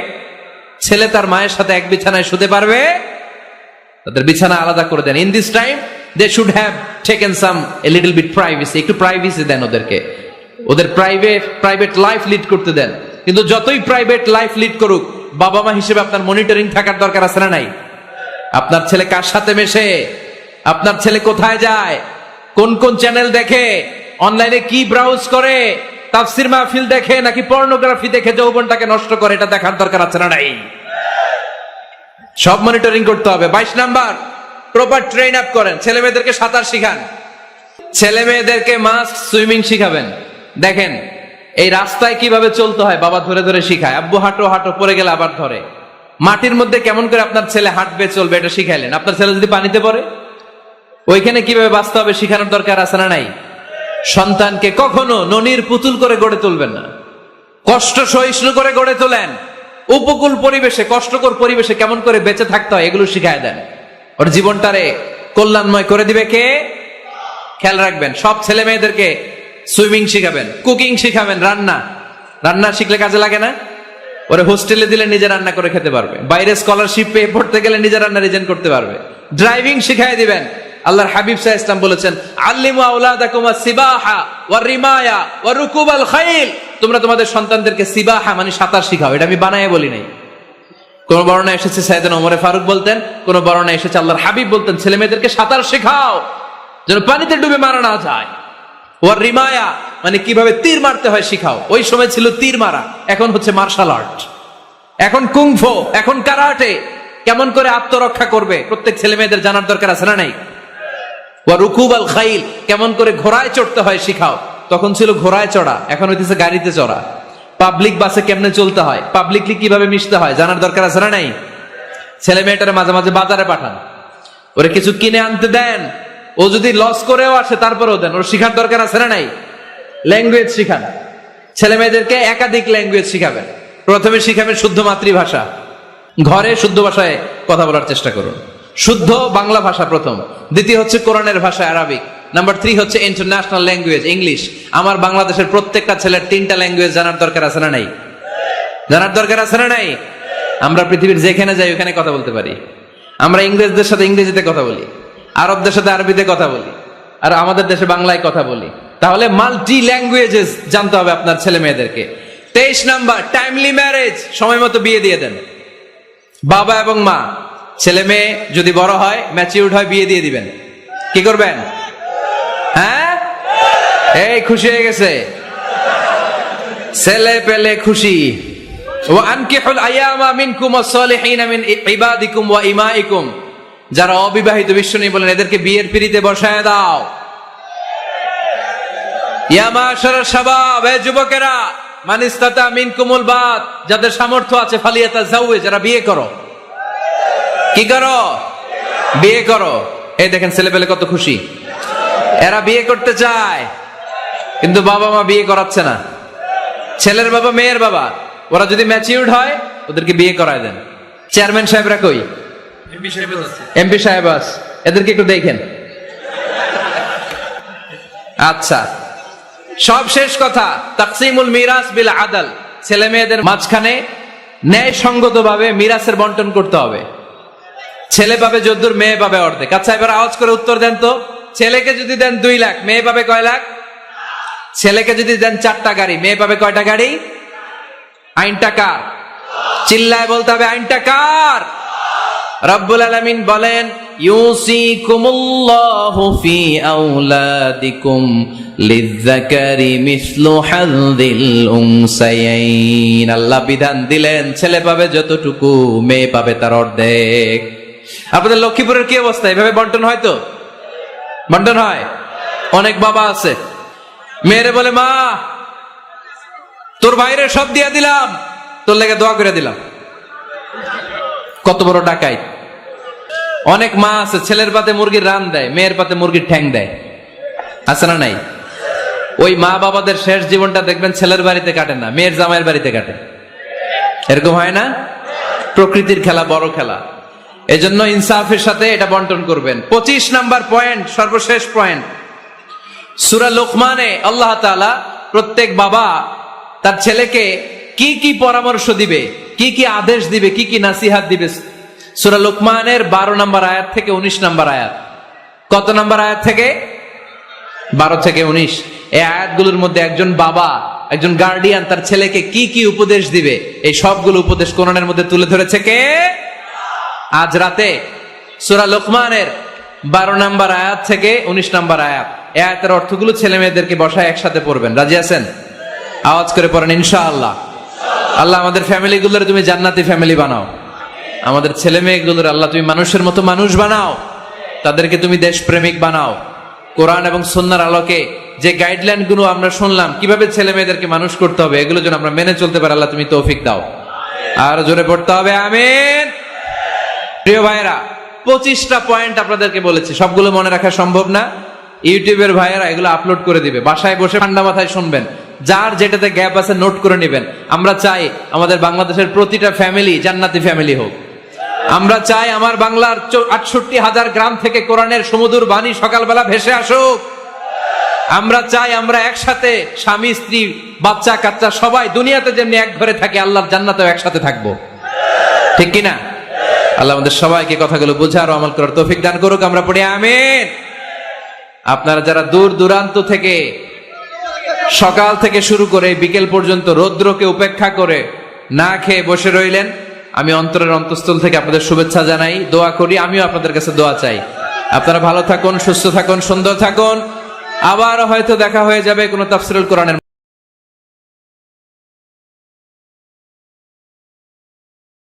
ছেলে তার মায়ের সাথে এক বিছানায় শুতে পারবে। তাদের বিছানা আলাদা করে দেন। In this time they should have taken some a little bit privacy. একটু প্রাইভেসি দেন ওদেরকে, ওদের প্রাইভেট লাইফ লিড করতে দেন। কিন্তু যতই প্রাইভেট লাইফ লিড করুক, বাবা মা হিসেবে আপনার মনিটরিং থাকার দরকার আছে না নাই? আপনার ছেলে কার সাথে মেশে, আপনার ছেলে কোথায় যায়, কোন কোন চ্যানেল দেখে, অনলাইনে কি ব্রাউজ করে, তাফসির মাহফিল দেখে নাকি পর্নোগ্রাফি দেখে যৌবনটাকে নষ্ট করে, এটা দেখার দরকার আছে না নাই? সব মনিটরিং করতে হবে। 22 নাম্বার, প্রপার ট্রেন আপ করেন, ছেলে মেয়েদেরকে সাঁতার শিখান, ছেলে মেয়েদেরকে মাস্ট সুইমিং শিখাবেন। দেখেন এই রাস্তায় কিভাবে চলতে হয় বাবা ধরে ধরে শিখায়, আব্বু হাঁটো হাঁটো, পড়ে গেলে আবার ধরে। মাটির মধ্যে কেমন করে আপনার ছেলে হাঁটবে চলবে এটা শিখাইলেন, আপনার ছেলে যদি পানিতে পড়ে ওইখানে কিভাবে বাঁচতে হবে শিখানোর দরকার আছে না নাই? সন্তানকে কখনো ননির পুতুল করে গড়ে তুলবেন না, কষ্ট সহিষ্ণু করে গড়ে তোলেন। উপকূল পরিবেশে, কষ্টকর পরিবেশে কেমন করে বেঁচে থাকতে হয় এগুলো শিখায় দেন। ওর জীবনটারে কল্যাণময় করে দিবে কে? খেয়াল রাখবেন, সব ছেলে মেয়েদেরকে সুইমিং শিখাবেন, কুকিং শিখাবেন, রান্না শিখলে কাজে লাগে না? ওরে হোস্টেলে দিলে নিজে রান্না করে খেতে পারবে, বাইরে স্কলারশিপ পেয়ে পড়তে গেলে নিজে রান্না রিজেন করতে পারবে। ড্রাইভিং শিখাই দিবেন। আল্লাহর হাবিব সাল্লাল্লাহু আলাইহি ওয়াসাল্লাম বলেছেন, আল্লিমু আওলাদাকুম আস-সিবাহা ওয়া রিমায়া ওয়া রুকুবাল খাইল। তোমরা তোমাদের সন্তানদেরকে সিবাহা মানে সাঁতার শিখাও। এটা আমি বানায়ে বলি নাই। কোন বর্ণনা এসেছে সাইয়েদনা ওমরে ফারুক বলতেন, কোন বর্ণনা এসেছে আল্লাহর হাবিব বলতেন, ছেলে মেয়েদেরকে সাঁতার শেখাও যেন পানিতে ডুবে মারা না যায়। ওয়া রিমায়া মানে কিভাবে তীর মারতে হয় শিখাও। ওই সময় ছিল তীর মারা, এখন হচ্ছে মার্শাল আর্ট, এখন কুংফু, এখন কারাটে। কেমন করে আত্মরক্ষা করবে প্রত্যেক ছেলে মেয়েদের জানার দরকার আছে না নাই? ওয়া রুকুবাল খাইল, কেমন করে ঘোড়ায় চড়তে হয় শিখাও। তখন ছিল ঘোড়ায় চড়া, এখন হইতেছে গাড়িতে চড়া। পাবলিক বাসে কেমনে চলতে হয়, পাবলিকলি কিভাবে মিশতে হয় জানার দরকার আছে না নাই? ছেলে মেয়েটারে মাঝে মাঝে বাজারে পাঠান, ওরে কিছু কিনে আনতে দেন, ও যদি লস করেও আসে তারপরেও দেন, ওর শিখার দরকার আছে না নাই? ল্যাঙ্গুয়েজ শিখান, ছেলে মেয়েদেরকে একাধিক ল্যাঙ্গুয়েজ শিখাবেন। প্রথমে শিখাবেন শুদ্ধ মাতৃভাষা, ঘরে শুদ্ধ ভাষায় কথা বলার চেষ্টা করুন। শুদ্ধ বাংলা ভাষা প্রথম, দ্বিতীয় হচ্ছে কোরআনের ভাষা আরবিক, নাম্বার 3 হচ্ছে ইন্টারন্যাশনাল ল্যাঙ্গুয়েজ ইংলিশ। আমার বাংলাদেশের প্রত্যেকটা ছেলের 3টা ল্যাঙ্গুয়েজ জানার দরকার আছে না নাই? জানার দরকার আছে না নাই? আমরা পৃথিবীর যেখানে যাই ওখানে কথা বলতে পারি। আমরা ইংরেজদের সাথে ইংরেজিতে কথা বলি, আরবদের সাথে আরবিতে কথা বলি, আর আমাদের দেশে বাংলায় কথা বলি। তাহলে মাল্টি ল্যাঙ্গুয়েজেস জানতে হবে আপনার ছেলে মেয়েদেরকে। 23 নাম্বার, টাইমলি ম্যারেজ, সময় মতো বিয়ে দিয়ে দেন। বাবা এবং মা, ছেলে মেয়ে যদি বড় হয়, ম্যাচিউরড হয়, বিয়ে দিয়ে দিবেন। কি করবেন? হ্যাঁ, এই খুশি হয়ে গেছে, ছেলে পেলে খুশি। ওয়া আনকিহুল আয়ামা মিনকুম ওয়াস-সালিহিনা মিন ইবাদিকুম ওয়া ইমাইকুম, যারা অবিবাহিত বিশ্বনবী বলেন এদেরকে বিয়ের পিঁড়িতে বসায় দাও। ইয়া মাশারাশ শাবাব, হে যুবকেরা, মান ইসতাতা মিনকুমুল বাত, যাদের সামর্থ্য আছে, ফালিয়াতাজাওয়াজ, যারা বিয়ে করো। কি করো? বিয়ে করো। এই দেখেন ছেলে পেলে কত খুশি, এরা বিয়ে করতে চায় কিন্তু বাবা মা বিয়ে করাচ্ছে না। ছেলের বাবা মেয়ের বাবা, ওরা যদি ম্যাচিউরড হয় ওদেরকে বিয়ে করায় দেন। চেয়ারম্যান সাহেবরা কই? এমপি সাহেব আছে, এদেরকে একটু দেখেন। আচ্ছা, সব শেষ কথা, তাকসিমুল মিরাস বিল আদল, ছেলে মেয়েদের মাঝখানে ন্যায় সঙ্গত ভাবে মিরাসের বন্টন করতে হবে। ছেলে পাবে যদ্দুর, মেয়ে পাবে অর্ধেক। আচ্ছা এবার আওয়াজ করে উত্তর দেন তো, ছেলেকে যদি দেন 2 লাখ, মেয়ে পাবে কয় লাখ? ছেলেকে যদি দেন 4টা গাড়ি, মেয়ে পাবে কয়টা গাড়ি? আইনটা কার? চিল্লায় বলতে হবে, আইনটা কার? রব্বুল আলামিন বলেন, ইউসিকুমুল্লাহু ফি আওলাদিকুম লিযযাকারি মিসলু হাযযিল উনসায়াইন। আল্লাহ বিধান দিলেন ছেলে পাবে যতটুকু, মেয়ে পাবে তার অর্ধেক। আপনাদের লক্ষ্মীপুরের কি অবস্থা? এভাবে বন্টন হয় তো? বন্টন হয়? অনেক বাবা আছে, মেয়েরে বলে, মা তোর ভাইরে সব দিয়া দিলাম, তোর লেগে দোয়া করে দিলাম। কত বড় ডাকাইত! অনেক মা আছে ছেলের পাতে মুরগির রান দেয়, মেয়ের পাতে মুরগির ঠ্যাং দেয়, আছে না নাই? ওই মা বাবাদের শেষ জীবনটা দেখবেন ছেলের বাড়িতে কাটে না, মেয়ের জামাইয়ের বাড়িতে কাটে। এরকম হয় না? প্রকৃতির খেলা বড় খেলা, এজন্য ইনসাফের সাথে এটা বন্টন করবেন। 25 নাম্বার পয়েন্ট, সর্বশেষ পয়েন্ট, সূরা লোকমানে আল্লাহ তাআলা প্রত্যেক বাবা তার ছেলেকে কি কি পরামর্শ দিবে, কি কি আদেশ দিবে, কি কি নাসিহাত দিবে, সূরা লোকমানের 12 নম্বর আয়াত থেকে 19 নম্বর আয়াত। কত নম্বর আয়াত থেকে? 12 থেকে 19। এই আয়াতগুলোর মধ্যে একজন বাবা, একজন গার্ডিয়ান তার ছেলেকে কি কি উপদেশ দিবে, এই সবগুলো উপদেশ কোরআনের মধ্যে তুলে ধরেছে কে? আজ রাতে সূরা লোকমানের 12 নম্বর আয়াত থেকে 19 নম্বর আয়াত। এই আয়াতের অর্থগুলো ছেলে মেয়েদেরকে বসায় একসাথে পড়বেন। রাজি আছেন? আওয়াজ করে পড়েন ইনশাআল্লাহ। আল্লাহ আমাদের ফ্যামিলি গুলোর তুমি জান্নাতি ফ্যামিলি বানাও, আমাদের ছেলে মেয়েগুলোর আল্লাহ তুমি মানুষের মতো মানুষ বানাও, তাদেরকে তুমি দেশপ্রেমিক বানাও। কোরআন এবং সুন্নাহর আলোকে যে গাইডলাইন গুলো আমরা শুনলাম কিভাবে ছেলে মেয়েদেরকে মানুষ করতে হবে, এগুলো যেন আমরা মেনে চলতে পারি, আল্লাহ তুমি তৌফিক দাও। আর জোরে পড়তে হবে আমিন। প্রিয় ভাইয়েরা, 25টা পয়েন্ট আপনাদেরকে বলেছি, সবগুলো মনে রাখা সম্ভব না। ইউটিউবের ভাইয়েরা এগুলো আপলোড করে দিবে, বাসায় বসে ঠান্ডা মাথায় শুনবেন, যার যেটাতে গ্যাপ আছে নোট করে নেবেন। আমরা চাই আমাদের বাংলাদেশের প্রতিটা ফ্যামিলি জান্নাতি ফ্যামিলি হোক। আমরা চাই আমার বাংলার 68,000 গ্রাম থেকে কোরআনের সমুদ্র বাণী সকালবেলা ভেসে আসুক। আমরা চাই আমরা একসাথে স্বামী স্ত্রী বাচ্চা কাচ্চা সবাই দুনিয়াতে যেমনি এক ঘরে থাকি, আল্লাহর জান্নাতেও একসাথে থাকবো, ঠিক কিনা? আল্লাহ আমাদের সবাইকে কথাগুলো বোঝার ও আমল করার তৌফিক দান করুক। আমরা পড়ি আমিন। আপনারা যারা দূর দূরান্ত থেকে সকাল থেকে শুরু করে বিকেল পর্যন্ত রৌদ্রকে উপেক্ষা করে না খেয়ে বসে রইলেন, আমি অন্তরের অন্তঃস্থল থেকে আপনাদের শুভেচ্ছা জানাই, দোয়া করি, আমিও আপনাদের কাছে দোয়া চাই। আপনারা ভালো থাকুন, সুস্থ থাকুন, সুন্দর থাকুন। আবার হয়তো দেখা হয়ে যাবে কোনো তাফসীরুল কোরআনের